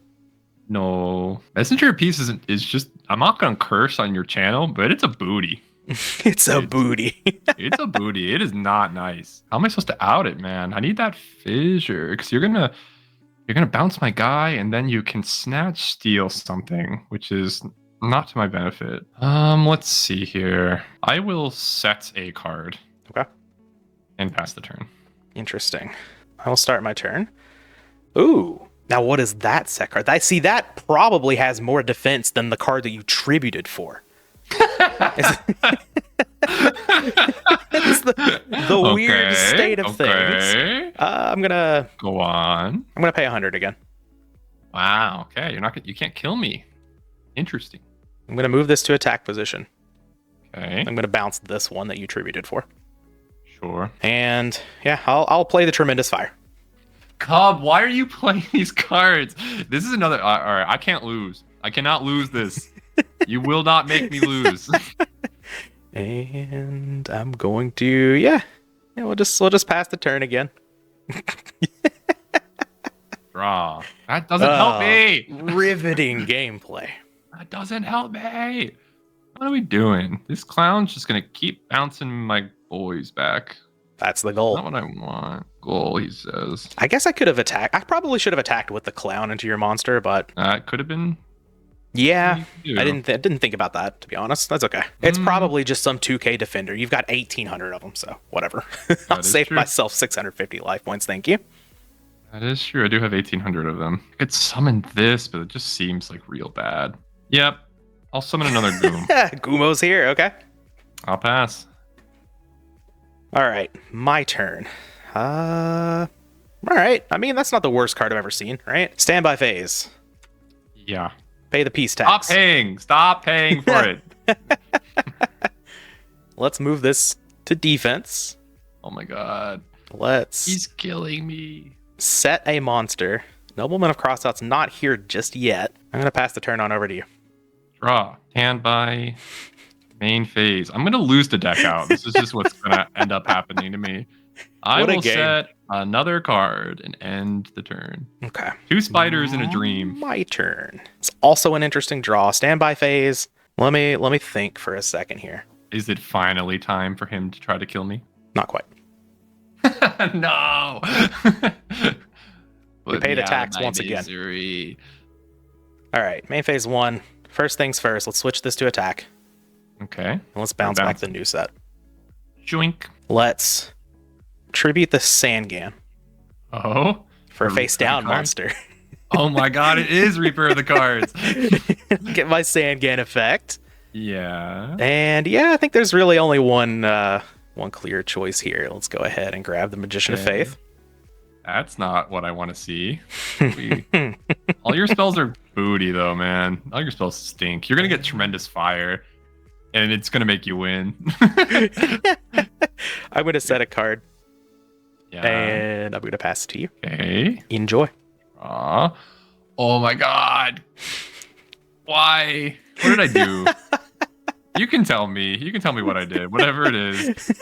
No. Messenger of Peace is just... I'm not going to curse on your channel, but it's a booty. It's a booty. It's a booty. It is not nice. How am I supposed to out it, man? I need that fissure because you're gonna bounce my guy and then you can snatch steal something, which is not to my benefit. Let's see here. I will set a card. Okay. And pass the turn. Interesting. I will start my turn. Ooh. Now what is that set card? I see that probably has more defense than the card that you tributed for. It's the weird state of things. I'm gonna go on. I'm gonna pay 100 again. Wow. Okay, you can't kill me. Interesting. I'm gonna move this to attack position. Okay. I'm gonna bounce this one that you tributed for. Sure. And yeah, I'll play the Tremendous Fire. Kuhb, why are you playing these cards? This is another. All right, I can't lose. I cannot lose this. You will not make me lose. And I'm going to yeah, we'll just pass the turn again. Draw. That doesn't help me. Riveting gameplay. That doesn't help me. What are we doing? This clown's just gonna keep bouncing my boys back. That's the goal. Not what I want. Goal, he says. I guess I could have attacked. I probably should have attacked with the clown into your monster, but It could have been. yeah, I didn't think about that, to be honest. That's okay. It's probably just some 2K defender. You've got 1,800 of them, so whatever. I'll save myself 650 life points. Thank you. That is true. I do have 1,800 of them. I could summon this, but it just seems like real bad. Yep. I'll summon another Goom. Gumo's here. Okay. I'll pass. All right, my turn. All right. I mean, that's not the worst card I've ever seen, right? Standby phase. Yeah. Pay the peace tax. Stop paying for it. Let's move this to defense. Oh my god. He's killing me. Set a monster. Nobleman of Crossout's not here just yet. I'm going to pass the turn on over to you. Draw. Standby. Main phase. I'm going to lose the deck out. This is just what's going to end up happening to me. I will set another card and end the turn. Okay. 2 spiders in a dream. My turn. It's also an interesting draw. Standby phase. Let me think for a second here. Is it finally time for him to try to kill me? Not quite. No. We paid a tax once again. All right. Main phase 1. First things first. Let's switch this to attack. Okay. And let's bounce back the new set. Joink. Let's tribute the Sangan. Oh. For a face down monster. Oh my god, it is Reaper of the Cards. Get my Sangan effect. Yeah. And yeah, I think there's really only one clear choice here. Let's go ahead and grab the Magician of Faith. That's not what I want to see. All your spells are booty though, man. All your spells stink. You're going to get Tremendous Fire. And it's going to make you win. I'm going to set a card. Yeah. And I'm going to pass it to you. Okay. Enjoy. Oh my god. Why? What did I do? You can tell me. You can tell me what I did. Whatever it is.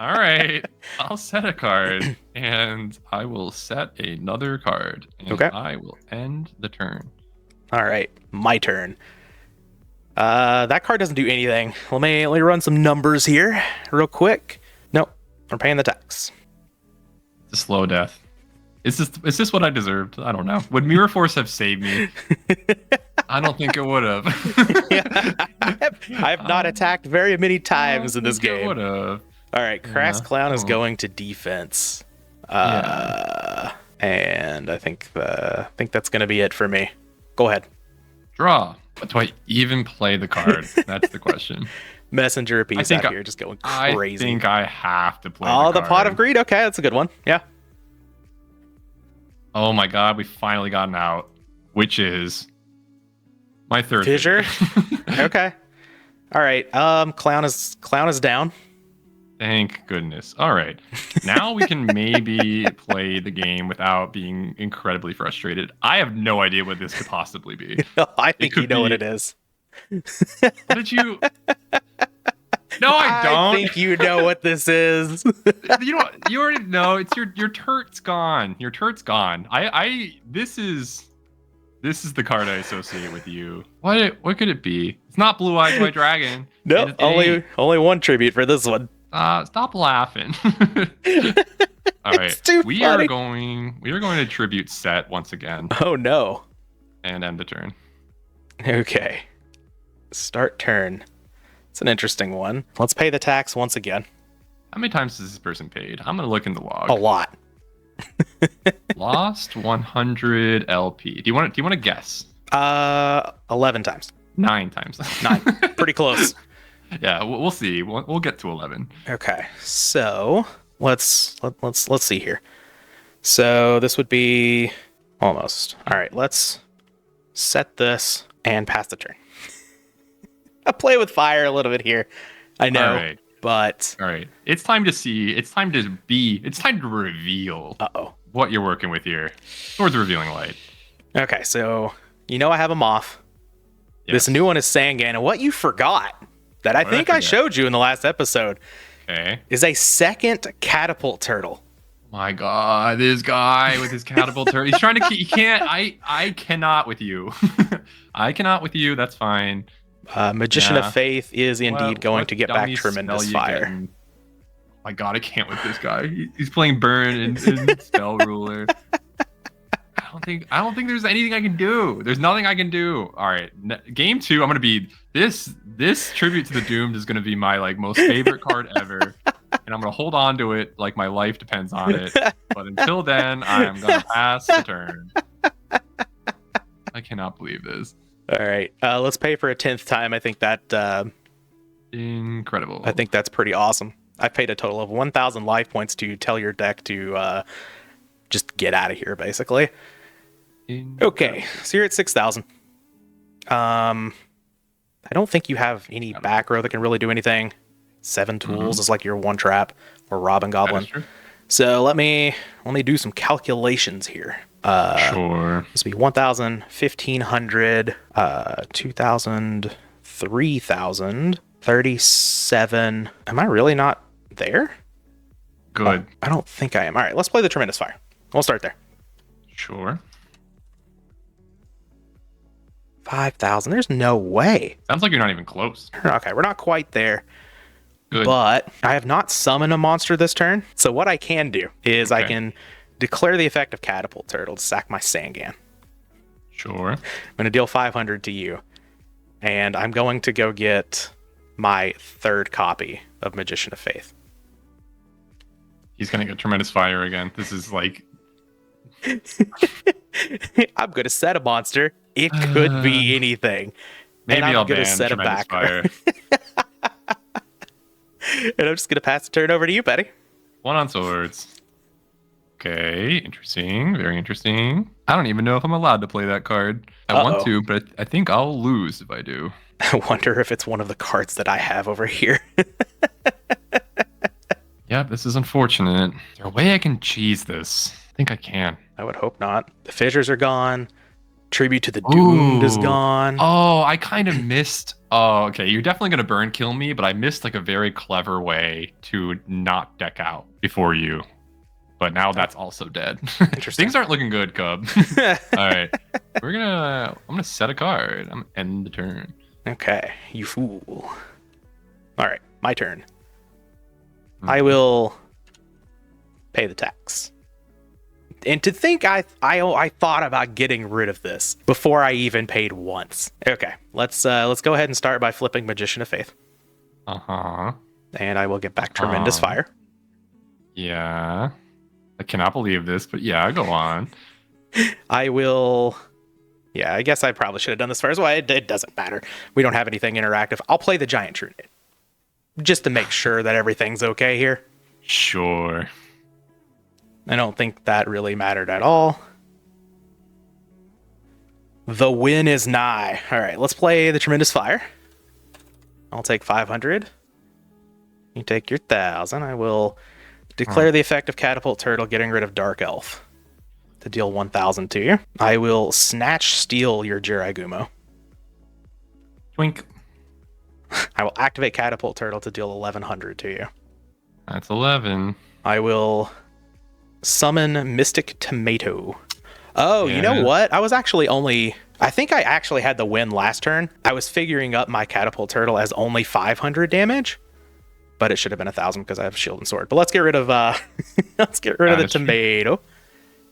All right. I'll set a card. And I will set another card. And I will end the turn. All right. My turn. That card doesn't do anything. Let me run some numbers here real quick. Nope, we're paying the tax. It's a slow death. Is this what I deserved? I don't know. Would Mirror Force have saved me? I don't think it would have. I have not attacked very many times in this game. Would have. All right, Crass Clown is going to defense. And I think that's going to be it for me. Go ahead. Draw. But do I even play the card? That's the question. Messenger piece out here just going crazy. I think I have to play the Pot of Greed? Okay, that's a good one. Yeah. Oh my god, we finally got an out. Which is my third fissure. Okay. All right. Clown is down. Thank goodness. All right. Now we can maybe play the game without being incredibly frustrated. I have no idea what this could possibly be. I think you know what it is. What did you... No, I don't. I think you know what this is. You already know. It's your turt's gone. Your turt's gone. This is the card I associate with you. What could it be? It's not Blue Eyes White Dragon. No, only one tribute for this one. Stop laughing. All right. We are going to tribute Set once again. Oh no. And end the turn. Okay. Start turn. It's an interesting one. Let's pay the tax once again. How many times has this person paid? I'm gonna look in the log. A lot. Lost 100 LP. Do you want to guess? 11 times. 9 times. 9. Pretty close. Yeah, we'll see. We'll get to 11. Okay, so let's see here. So this would be almost. All right, let's set this and pass the turn. I'll play with fire a little bit here. I know, all right. But all right, it's time to see. It's time to reveal. What you're working with here. Towards revealing light. Okay, so I have them off. Yes. This new one is Sangan, and what you forgot that I think I showed you in the last episode is a second catapult turtle. My God, this guy with his catapult turtle. He's trying to keep. He can't. I cannot with you. I cannot with you. That's fine. Magician of Faith is indeed going to get back tremendous fire. Oh my God, I can't with this guy. He's playing Burn and Spell Ruler. I don't think there's anything I can do. There's nothing I can do. All right, game 2. I'm gonna be this tribute to the Doomed is gonna be my most favorite card ever, and I'm gonna hold on to it like my life depends on it. But until then, I'm gonna pass the turn. I cannot believe this. All right, let's pay for a 10th time. I think that incredible. I think that's pretty awesome. I paid a total of 1,000 life points to tell your deck to just get out of here, basically. Okay, so you're at 6,000. I don't think you have any back row that can really do anything. 7 tools is like your one trap or Robin Goblin. So let me do some calculations here. Sure. This will be 1,000, 1,500, 2,000, 3,000, 37. Am I really not there? Good. I don't think I am. All right, let's play the Tremendous Fire. We'll start there. Sure. 5,000. There's no way. Sounds like you're not even close. Okay, we're not quite there. Good. But I have not summoned a monster this turn. So what I can do is I can declare the effect of Catapult Turtle to sack my Sangan. Sure. I'm going to deal 500 to you. And I'm going to go get my 3rd copy of Magician of Faith. He's going to get Tremendous Fire again. This is like... I'm going to set a monster. It could be anything. Maybe I'll ban set a Tremendous Fire. And I'm just going to pass the turn over to you, Betty. 1 on swords. Okay, interesting. Very interesting. I don't even know if I'm allowed to play that card. I want to, but I think I'll lose if I do. I wonder if it's one of the cards that I have over here. Yeah, this is unfortunate. Is there a way I can cheese this? I think I can. I would hope not. The fissures are gone. Tribute to the Doomed is gone. Oh, I kind of missed. Oh, okay. You're definitely going to burn kill me, but I missed like a very clever way to not deck out before you. But now that's also dead. Interesting. Things aren't looking good, Cub. All right. I'm going to set a card. I'm end the turn. Okay, you fool. All right, my turn. I will pay the tax. And to think I thought about getting rid of this before I even paid once. Okay, let's go ahead and start by flipping Magician of Faith. Uh-huh. And I will get back Tremendous Fire. Yeah. I cannot believe this, but yeah, go on. I will... Yeah, I guess I probably should have done this first. Well, it doesn't matter. We don't have anything interactive. I'll play the Giant Trunade. Just to make sure that everything's okay here. Sure. I don't think that really mattered at all. The win is nigh. All right, let's play the Tremendous Fire. I'll take 500. You take your 1,000. I will declare the effect of Catapult Turtle, getting rid of Dark Elf to deal 1,000 to you. I will Snatch Steal your Jiragumo. Twink. I will activate Catapult Turtle to deal 1,100 to you. That's 11. I will summon Mystic Tomato. Oh, Yeah. You know what? I think I actually had the win last turn. I was figuring up my Catapult Turtle as only 500 damage, but it should have been 1,000 because I have Shield and Sword. But let's get rid of the tomato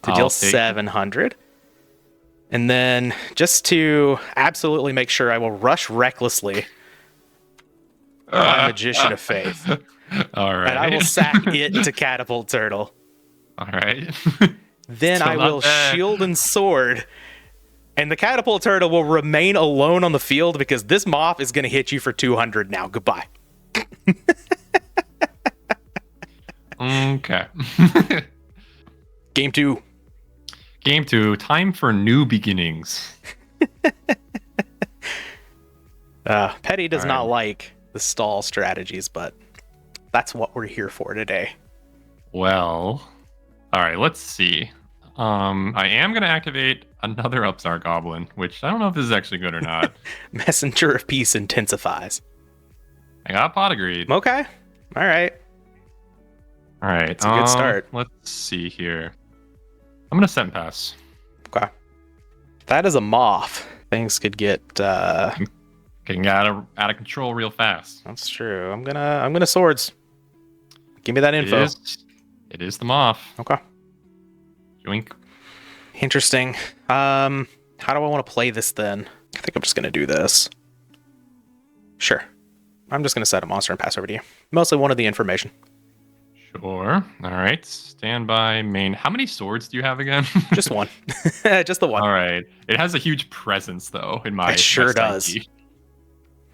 to deal 700. And then just to absolutely make sure, I will rush recklessly my Magician of Faith. All right. And I will sack it to Catapult Turtle. All right. Then Still I not will bad. Shield and Sword. And the Catapult Turtle will remain alone on the field because this Moth is going to hit you for 200 now. Goodbye. Okay. Game 2. Game 2. Time for new beginnings. Petty does All not right. like the stall strategies, but that's what we're here for today. Well, all right, let's see. I am going to activate another Upstart Goblin, which I don't know if this is actually good or not. Messenger of Peace intensifies. I got Pot Agreed. Okay. All right. All right. It's a good start. Let's see here. I'm going to Scent Pass. Okay. That is a Moth. Things could get Getting out of control real fast. That's true. I'm gonna Swords. Give me that info. It is the Moth. Okay. Yoink. Interesting. How do I want to play this then? I think I'm just gonna do this. Sure. I'm just gonna set a monster and pass over to you. Mostly wanted the information. Sure. All right. Stand by main. How many swords do you have again? Just one. Just the one. All right. It has a huge presence though in my. It sure my does. psyche.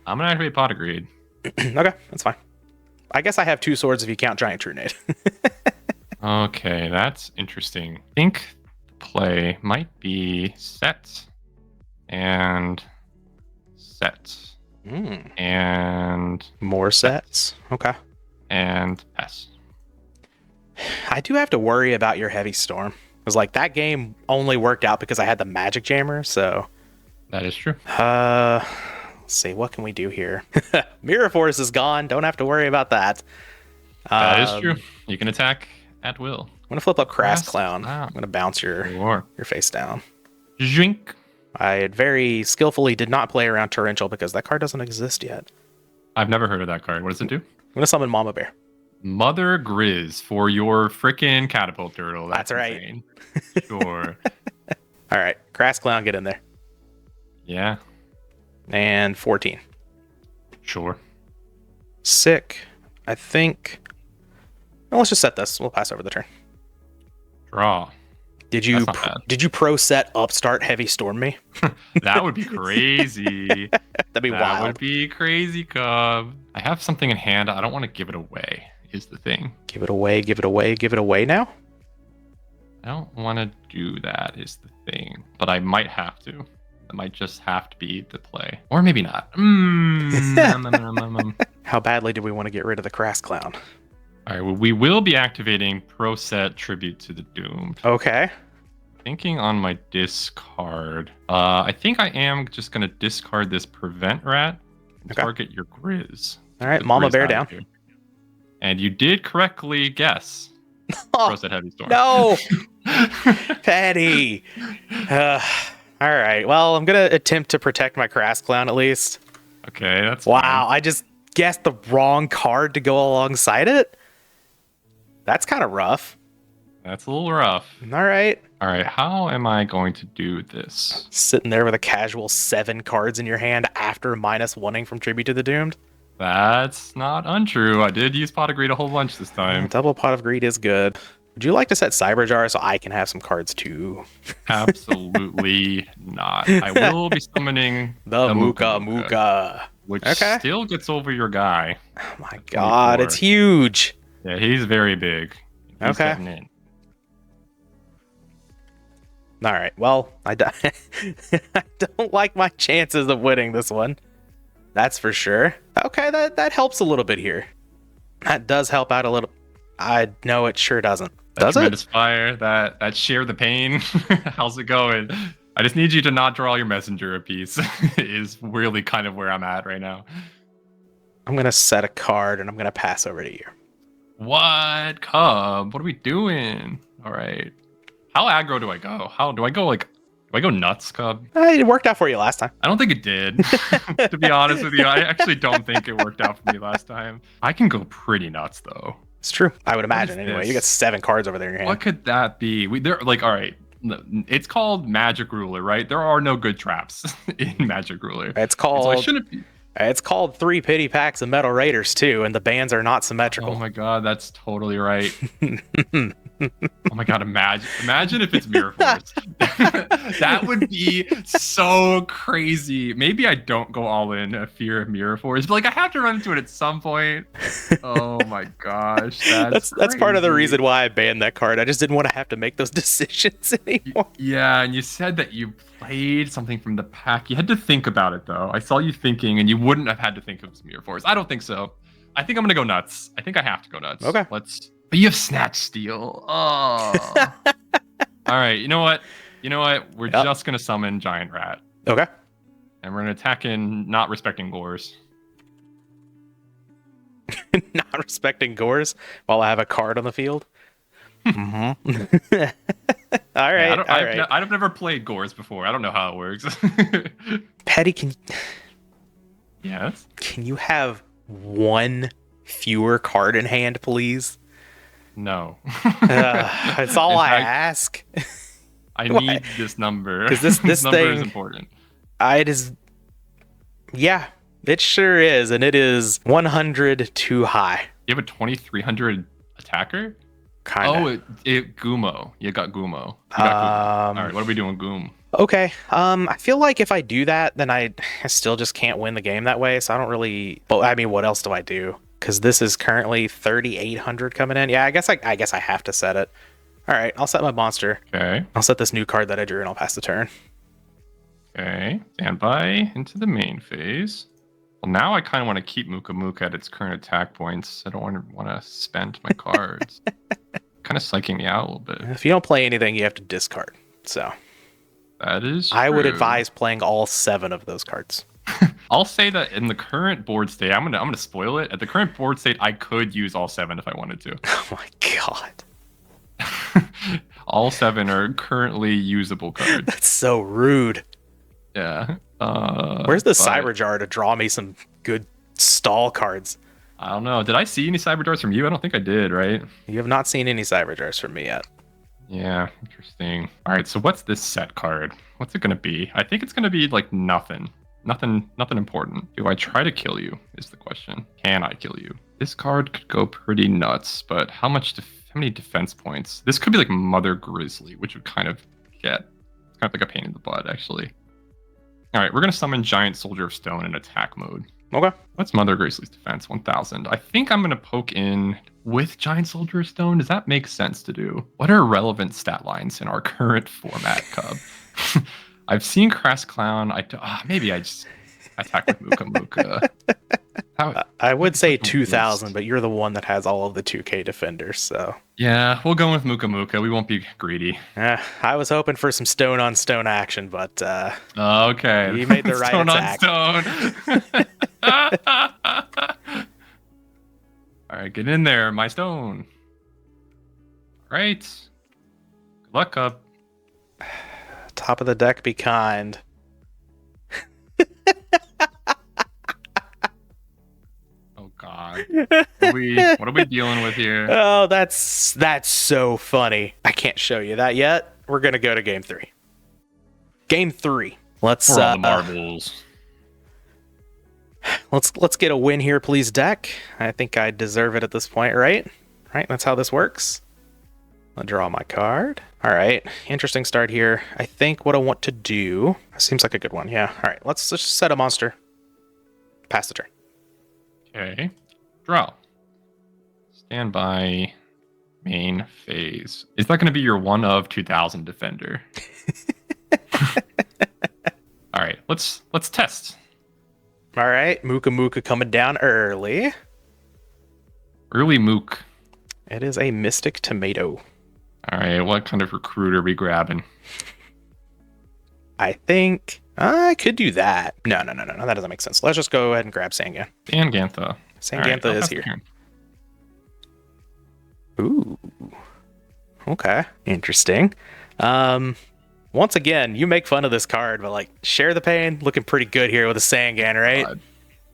I'm gonna activate Pot Agreed. Okay, that's fine. I guess I have 2 swords if you count Giant Trunade. Okay, that's interesting. I think the play might be set and set and More sets. Okay. and pass. I do have to worry about your Heavy Storm. Because like that game only worked out because I had the Magic Jammer, so That is true. let's see, what can we do here? Mirror Force is gone. Don't have to worry about that. That is true. You can attack at will. I'm gonna flip up Crass Crass Clown. Clown. I'm gonna bounce your Sure. face down. Drink. I had very skillfully did not play around Torrential because that card doesn't exist yet. I've never heard of that card. What does it do? I'm gonna summon Mama Bear. Mother Grizz for your frickin' Catapult Turtle. That's right. Insane. Sure. All right, Crass Clown, get in there. Yeah. And 14. Sure. Sick. I think. Well, let's just set this. We'll pass over the turn. Draw. Did you That's not bad. pro set Upstart Heavy Storm me? That would be crazy. That'd be That wild. would be crazy, Cub. I have something in hand. I don't want to give it away, is the thing. Give it away, give it away, give it away now? I don't want to do that, is the thing. But I might have to. That might just have to be the play. Or maybe not. How badly do we want to get rid of the Crass Clown? All right, well, we will be activating Pro Set Tribute to the Doomed. Okay. Thinking on my discard. I think I am just going to discard this Prevent Rat and Okay. target your Grizz. All right, The Mama Grizz Bear out down. here. And you did correctly guess. Oh, Pro Set Heavy Storm. no! Petty! All right, well, I'm going to attempt to protect my Crass Clown at least. Okay, that's Wow, fine. I just guessed the wrong card to go alongside it? That's kind of rough. That's a little rough. All right. All right, how am I going to do this? Sitting there with a casual 7 cards in your hand after -1ing from Tribute to the Doomed. That's not untrue. I did use Pot of Greed a whole bunch this time. Double Pot of Greed is good. Would you like to set Cyberjar so I can have some cards too? Absolutely not. I will be summoning The Mooka, which Okay. still gets over your guy. Oh my god, 24. it's huge. Yeah, he's very big. He's Okay. getting in. All right. Well, I don't like my chances of winning this one. That's for sure. Okay, that helps a little bit here. That does help out a little. I know it sure doesn't. Does it? Tremendous fire. That share the pain. How's it going? I just need you to not draw your messenger a piece. Is really kind of where I'm at right now. I'm gonna set a card and I'm gonna pass over to you. What, Cub? What are we doing? All right. How aggro do I go? How do I go? Like, do I go nuts, Cub? It worked out for you last time. I don't think it did. To be honest with you, I actually don't think it worked out for me last time. I can go pretty nuts though. It's true. I would imagine is anyway. this? You got 7 cards over there in your hand. What could that be? They're like, all right. It's called Magic Ruler, right? There are no good traps in Magic Ruler. It's So I called. shouldn't be. It's called 3 pity packs of Metal Raiders too, and the bands are not Oh symmetrical. my god, that's totally right. Oh my god, imagine if it's Mirror Force. That would be so crazy. Maybe I don't go all in a fear of Mirror Force, but like I have to run into it at some point. Oh my gosh, That's part of the crazy. reason why I banned that card. I just didn't want to have to make those decisions anymore. Yeah, and you said that you played something from the pack. You had to think about it though. I saw you thinking, and you wouldn't have had to think of Mirror Force. I don't think so. I think I'm gonna go nuts. I think I have to go nuts. Okay. But you have Snatch Steal. Oh. All right. You know what? We're just gonna summon Giant Rat, Okay. and we're gonna attack in not respecting Gores. Not respecting Gores while I have a card on the field. Mm-hmm. All right. Yeah, all right. I've never played Gores before. I don't know how it works. Petty, Yes. can you have 1 fewer card in hand, please? No. That's all In I fact, ask. I Why? need this number. 'Cause this number thing- is important. Yeah, it sure is, and it is 100 too high. You have a 2300 attacker? Kind of. Oh, it Gumo. You got Gumo. You got Gumo. All right, what are we doing, Goom? Okay. I feel like if I do that, then I still just can't win the game that way. So I don't really. But I mean, what else do I do? Because this is currently 3,800 coming in. Yeah, I guess I have to set it. All right, I'll set my monster. Okay. I'll set this new card that I drew, and I'll pass the turn. Okay. Stand by into the main phase. Well, now I kind of want to keep Mooka at its current attack points. I don't want to spend my cards. Kind of psyching me out a little bit. If you don't play anything, you have to discard. So That is I would true. advise playing all 7 of those cards. I'll say that in the current board state, I'm gonna spoil it. At the current board state, I could use all 7 if I wanted to. Oh my god, All 7 are currently usable cards. that's so rude. Yeah. Where's the but Cyberjar to draw me some good stall cards? I don't know. Did I see any cyber darts from you? I don't think I did, right? You have not seen any Cyberjars from me yet. Yeah, interesting. All right, so what's this set card? What's it gonna be? I think it's gonna be like nothing. Nothing important. Do I try to kill you is the question. Can I kill you? This card could go pretty nuts, but how many defense points? This could be like Mother Grizzly, which would kind of get kind of like a pain in the butt, actually. All right, we're gonna summon Giant Soldier of Stone in attack mode. Okay. What's Mother Grizzly's defense? 1000. I think I'm gonna poke in with Giant Soldier of Stone. Does that make sense to do? What are relevant stat lines in our current format, Cub? I've seen Crass Clown. Maybe I just attack with Mooka. I would say the 2,000, list? but you're the one that has all of the 2K defenders, so. Yeah, we'll go with Mooka. We won't be greedy. I was hoping for some stone on stone action, but Okay. You made the right stone attack. on stone. All right, get in there, my stone. All right. Good luck, Cub. top of the deck be kind. on. What are we dealing with here? Oh, that's so funny. I can't show you that yet. We're gonna go to game 3. Game 3. Let's For all the marbles. Let's get a win here, please, deck. I think I deserve it at this point, right? Right, that's how this works. I'll draw my card. All right, interesting start here. I think what I want to do seems like a good one. Yeah. All right, let's just set a monster. Pass the turn. Okay. Draw. Stand by. Main phase. Is that going to be your 1 of 2000 defender? All right, let's test. All right, Cimoooooooo coming down early. Early Mook. It is a Mystic Tomato. All right, what kind of recruit are we grabbing? I think I could do that. No, that doesn't make sense. Let's just go ahead and grab Sangan. Sangantha. Sangantha is here. Ooh. Okay. Interesting. Once again, you make fun of this card, but like share the pain, looking pretty good here with a Sangan, right?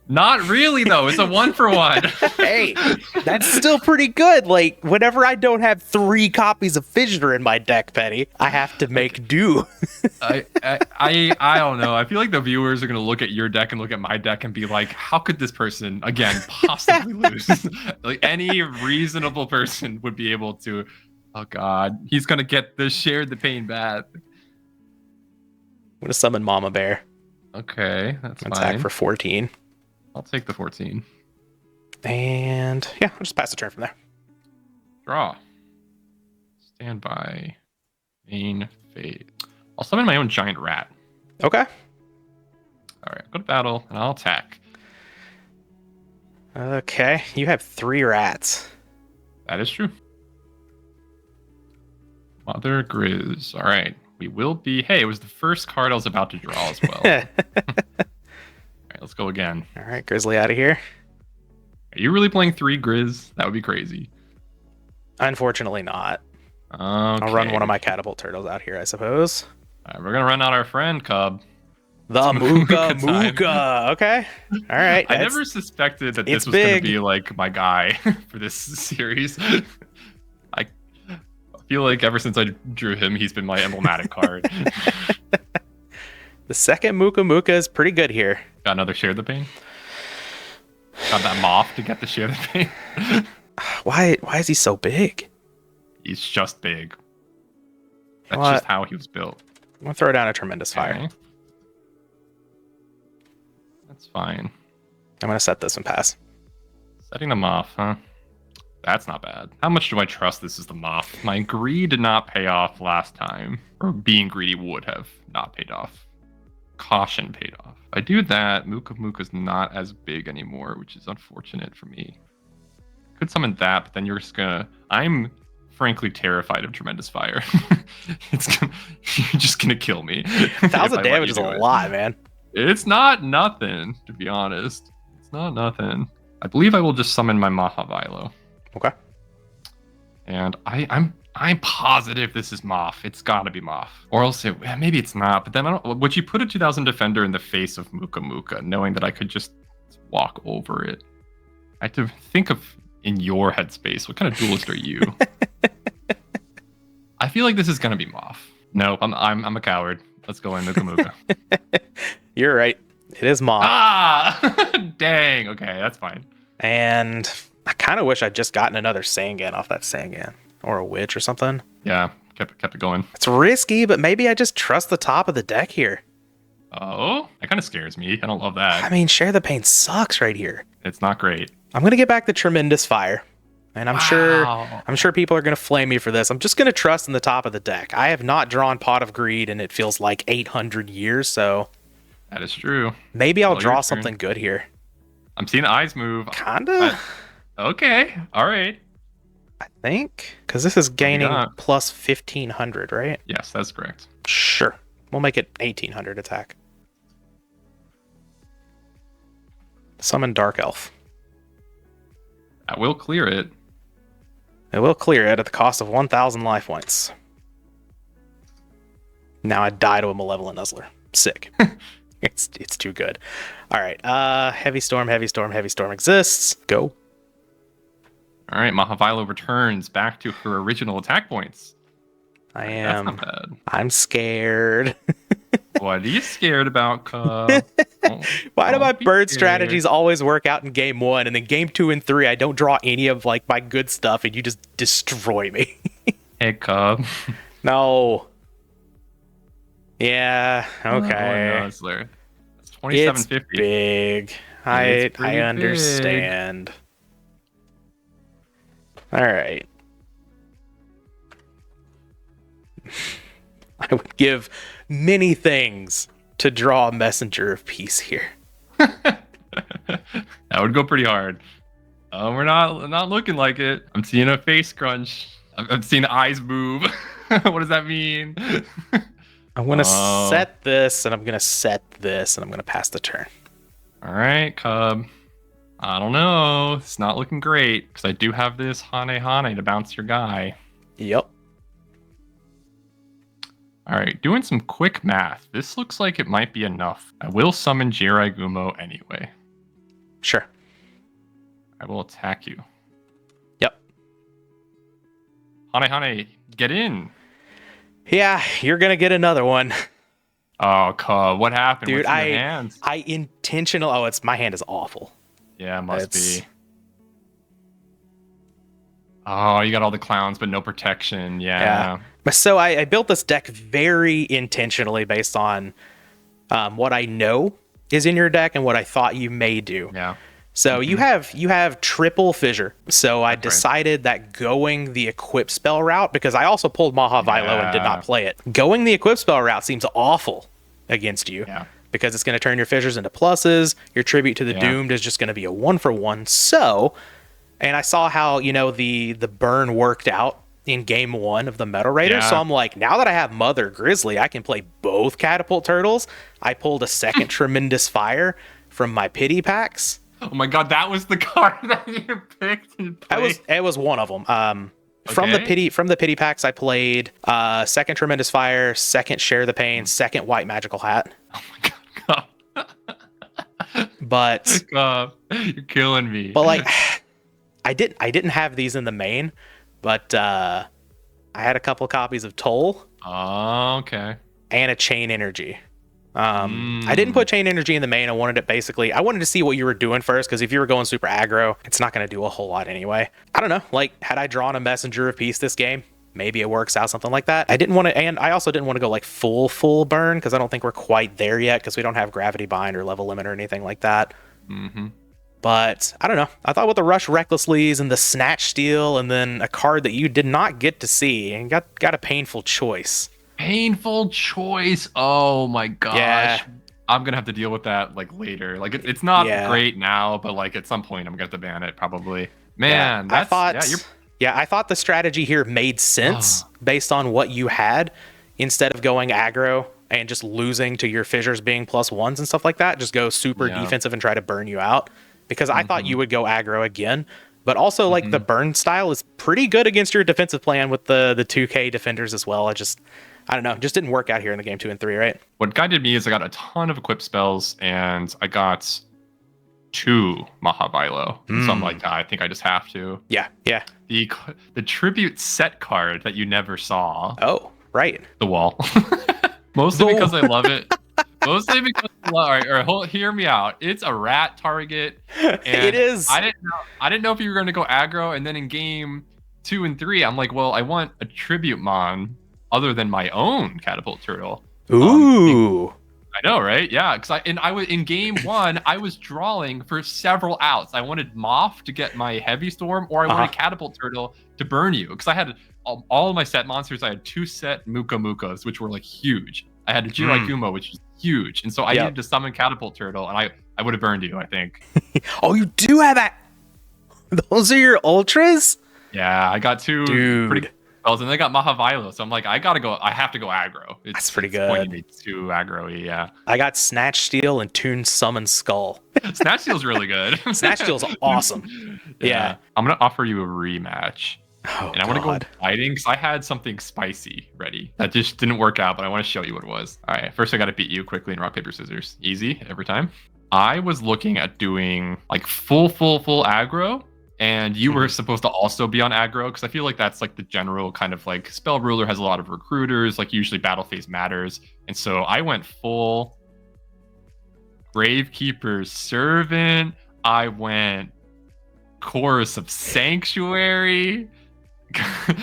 Not really though. It's a 1-for-1. Hey, that's still pretty good. Like whenever I don't have 3 copies of Fissure in my deck, Petty, I have to make do. I don't know. I feel like the viewers are gonna look at your deck and look at my deck and be like, how could this person again possibly lose? Like any reasonable person would be able to. Oh God, he's gonna get the share the pain back. I'm gonna summon Mama Bear. Okay, that's fine. Attack for 14. I'll take the 14. And yeah, I'll just pass the turn from there. Draw. Stand by. Main phase. I'll summon my own giant rat. Okay. All right, go to battle and I'll attack. Okay, you have 3 rats. That is true. Mother Grizz. All right. We will be. Hey, it was the first card I was about to draw as well. All right, let's go again. All right, Grizzly out of here. Are you really playing 3 Grizz? That would be crazy. Unfortunately not. Okay. I'll run one of my Catapult Turtles out here, I suppose. All right, we're going to run out our friend, Kuhb. The Mooka. Okay. All right. I never suspected that this was going to be like my guy for this series. I feel like ever since I drew him, he's been my emblematic card. The second Mooka is pretty good here. Got another Share the Pain. Got that Moth to get the Share the Pain. Why is he so big? He's just big. That's just how he was built. I'm going to throw down a Tremendous Fire. Okay. That's fine. I'm going to set this and pass. Setting them off, huh? That's not bad. How much do I trust this is the Moth? My greed did not pay off last time. Or being greedy would have not paid off. Caution paid off. If I do that, Mooka's not as big anymore, which is unfortunate for me. Could summon that, but then you're just gonna... I'm frankly terrified of Tremendous Fire. You're just gonna kill me. 1,000 damage is a lot, man. It's not nothing, to be honest. It's not nothing. I believe I will just summon my Mahavilo. Okay. And I'm positive this is Moth. It's got to be Moth. Or else maybe it's not. But then would you put a 2000 defender in the face of Mooka, knowing that I could just walk over it? I have to think of in your headspace. What kind of duelist are you? I feel like this is gonna be Moth. Nope, I'm a coward. Let's go in Mooka. You're right. It is Moth. Ah, dang. Okay, that's fine. And I kind of wish I'd just gotten another Sangan off that Sangan. Or a Witch or something. Yeah, kept it going. It's risky, but maybe I just trust the top of the deck here. Oh, that kind of scares me. I don't love that. I mean, Share the Pain sucks right here. It's not great. I'm going to get back the Tremendous Fire. And I'm sure people are going to flame me for this. I'm just going to trust in the top of the deck. I have not drawn Pot of Greed, and it feels like 800 years, so... That is true. Maybe I'll draw something good here. I'm seeing eyes move. Kinda. Okay. All right. I think. Because this is gaining plus 1,500, right? Yes, that's correct. Sure. We'll make it 1,800 attack. Summon Dark Elf. That will clear it. It will clear it at the cost of 1,000 life points. Now I die to a Malevolent Nuzzler. Sick. It's too good. All right. Heavy Storm exists. Go. All right, Mahavilo returns back to her original attack points. I That's am. not bad. I'm scared. What are you scared about, Kuhb? Why do my bird scared. strategies always work out in game 1, and then game 2 and 3 I don't draw any of like my good stuff, and you just destroy me? Hey, Kuhb. No. Yeah. Okay. Oh, no, it's 2750. It's big. I understand. All right. I would give many things to draw a messenger of peace here. That would go pretty hard. We're not looking like it. I'm seeing a face crunch. I'm seeing the eyes move. What does that mean? I'm going to set this, and I'm going to set this, and I'm going to pass the turn. All right, Kuhb. I don't know. It's not looking great because I do have this Hane to bounce your guy. Yep. All right, doing some quick math. This looks like it might be enough. I will summon Jirai Gumo anyway. Sure. I will attack you. Yep. Hane, get in. Yeah, you're going to get another one. Oh, Kuhb, what happened? Dude, What's in your hands? my hand is awful. Yeah, it must be. Oh, you got all the clowns, but no protection. Yeah. So I built this deck very intentionally based on what I know is in your deck and what I thought you may do. Yeah. So you have triple fissure. So I decided that going the equip spell route, because I also pulled Mahavilo and did not play it. Going the equip spell route seems awful against you. Yeah. Because it's going to turn your fissures into pluses. Your tribute to the doomed is just going to be a 1-for-1. So, and I saw how, the burn worked out in game 1 of the Metal Raider. Yeah. So I'm like, now that I have Mother Grizzly, I can play both Catapult Turtles. I pulled a second Tremendous Fire from my pity packs. Oh my god, that was the card that you picked and played. It was one of them. From the pity packs, I played second Tremendous Fire, second Share the Pain, second White Magical Hat. Oh my god. But you're killing me. But like, I didn't have these in the main, but I had a couple copies of Toll. Oh, okay. And a Chain Energy. I didn't put Chain Energy in the main. I wanted to see what you were doing first, because if you were going super aggro, it's not going to do a whole lot anyway. I don't know. Like, had I drawn a Messenger of Peace this game, maybe it works out, something like that. I also didn't want to go like full burn, because I don't think we're quite there yet, because we don't have Gravity Bind or Level Limit or anything like that. Mm-hmm. But I don't know. I thought with the Rush Recklessly's and the Snatch Steal, and then a card that you did not get to see, and got a painful choice. Painful choice. Oh my gosh. Yeah. I'm gonna have to deal with that like later. Like it's not great now, but like at some point I'm gonna have to ban it probably. Man, I thought the strategy here made sense based on what you had, instead of going aggro and just losing to your fissures being +1s and stuff like that. Just go super defensive and try to burn you out, because I thought you would go aggro again. But also, like, the burn style is pretty good against your defensive plan with the 2K defenders as well. I don't know, just didn't work out here in the game 2 and 3, right? What guided me is I got a ton of equip spells, and I got 2 Mahavilo. So I'm like, I think I just have to. Yeah. The tribute set card that you never saw. Oh, right. The wall. Mostly because I love it. Mostly because hear me out. It's a rat target. And it is. I didn't know if you were going to go aggro, and then in game 2 and 3, I'm like, well, I want a tribute mon other than my own Catapult Turtle. Ooh. I know, right? Yeah, because I was in game 1, I was drawing for several outs. I wanted Moth to get my Heavy Storm, or I wanted Catapult Turtle to burn you, because I had all of my set monsters. I had 2 set Mukas, which were like huge. I had a Jirai Gumo, which was huge, and so I needed to summon Catapult Turtle, and I would have burned you, I think. Oh, you do have that? Those are your ultras? Yeah, I got 2 pretty good spells, and then I got Mahavilo, so I'm like, I have to go aggro. That's pretty good. Pointing me too aggro-y, yeah. I got Snatch Steal and Toons Summon Skull. Snatch Steal's really good. Snatch Steal's awesome. Yeah. I'm gonna offer you a rematch. Oh, and I want to go fighting, because I had something spicy ready that just didn't work out, but I want to show you what it was. All right, first I got to beat you quickly in rock, paper, scissors. Easy every time. I was looking at doing like full aggro And you were supposed to also be on aggro, because I feel like that's like the general kind of like spell ruler has a lot of recruiters, like usually battle phase matters. And so I went full Gravekeeper's Servant. I went Chorus of Sanctuary.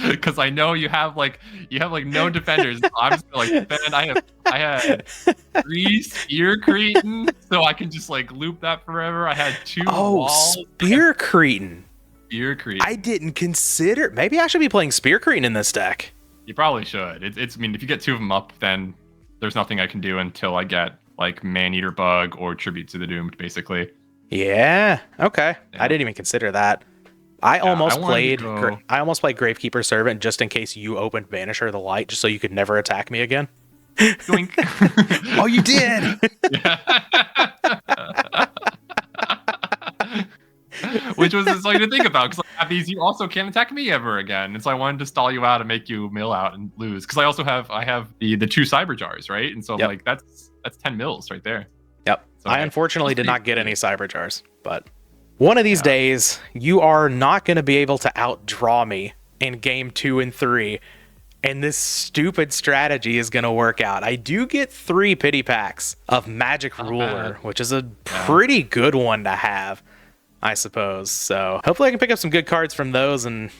Because I know you have like no defenders. I'm just gonna like defend. I had 3 Spear Cretin, so I can just like loop that forever. I had 2 walls. Spear Cretin. Spear Cretin. I didn't consider. Maybe I should be playing Spear Cretin in this deck. You probably should. It's. I mean, if you get 2 of them up, then there's nothing I can do until I get like Man-Eater Bug or Tribute to the Doomed, basically. Yeah. Okay. Yeah. I didn't even consider that. I almost played Gravekeeper Servant just in case you opened Banisher of the Light, just so you could never attack me again. Doink. Oh, you did. Which was something to think about, because like, these you also can't attack me ever again, and so I wanted to stall you out and make you mill out and lose, because I also have the 2 Cyber Jars, right? And so I'm like, that's 10 mills right there. Yep. So I unfortunately did not get any Cyber Jars, but one of these days you are not going to be able to outdraw me in game 2 and 3, and this stupid strategy is going to work out. I do get 3 pity packs of Magic Ruler, which is a pretty good one to have, I suppose. So hopefully I can pick up some good cards from those and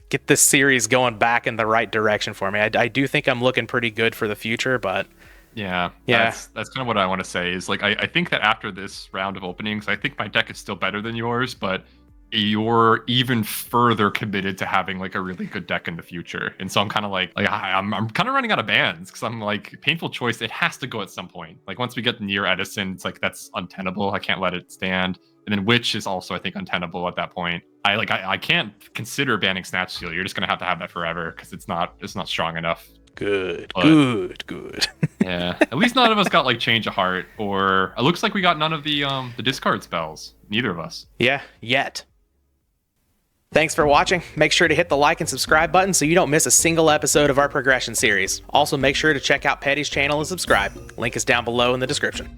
get this series going back in the right direction for me. I do think I'm looking pretty good for the future, but that's kind of what I want to say is like I think that after this round of openings, I think my deck is still better than yours, but you're even further committed to having like a really good deck in the future. And so I'm kind of like I'm kind of running out of bans, because I'm like, Painful Choice, it has to go at some point. Like once we get near Edison, it's like that's untenable. I can't let it stand. And then Witch is also, I think, untenable at that point. I can't consider banning Snatch Steal. You're just gonna have to have that forever, because it's not strong enough. Good. Yeah, at least none of us got like Change of Heart, or it looks like we got none of the discard spells. Neither of us. Yeah, yet. Thanks for watching. Make sure to hit the like and subscribe button so you don't miss a single episode of our progression series. Also, make sure to check out Petty's channel and subscribe. Link is down below in the description.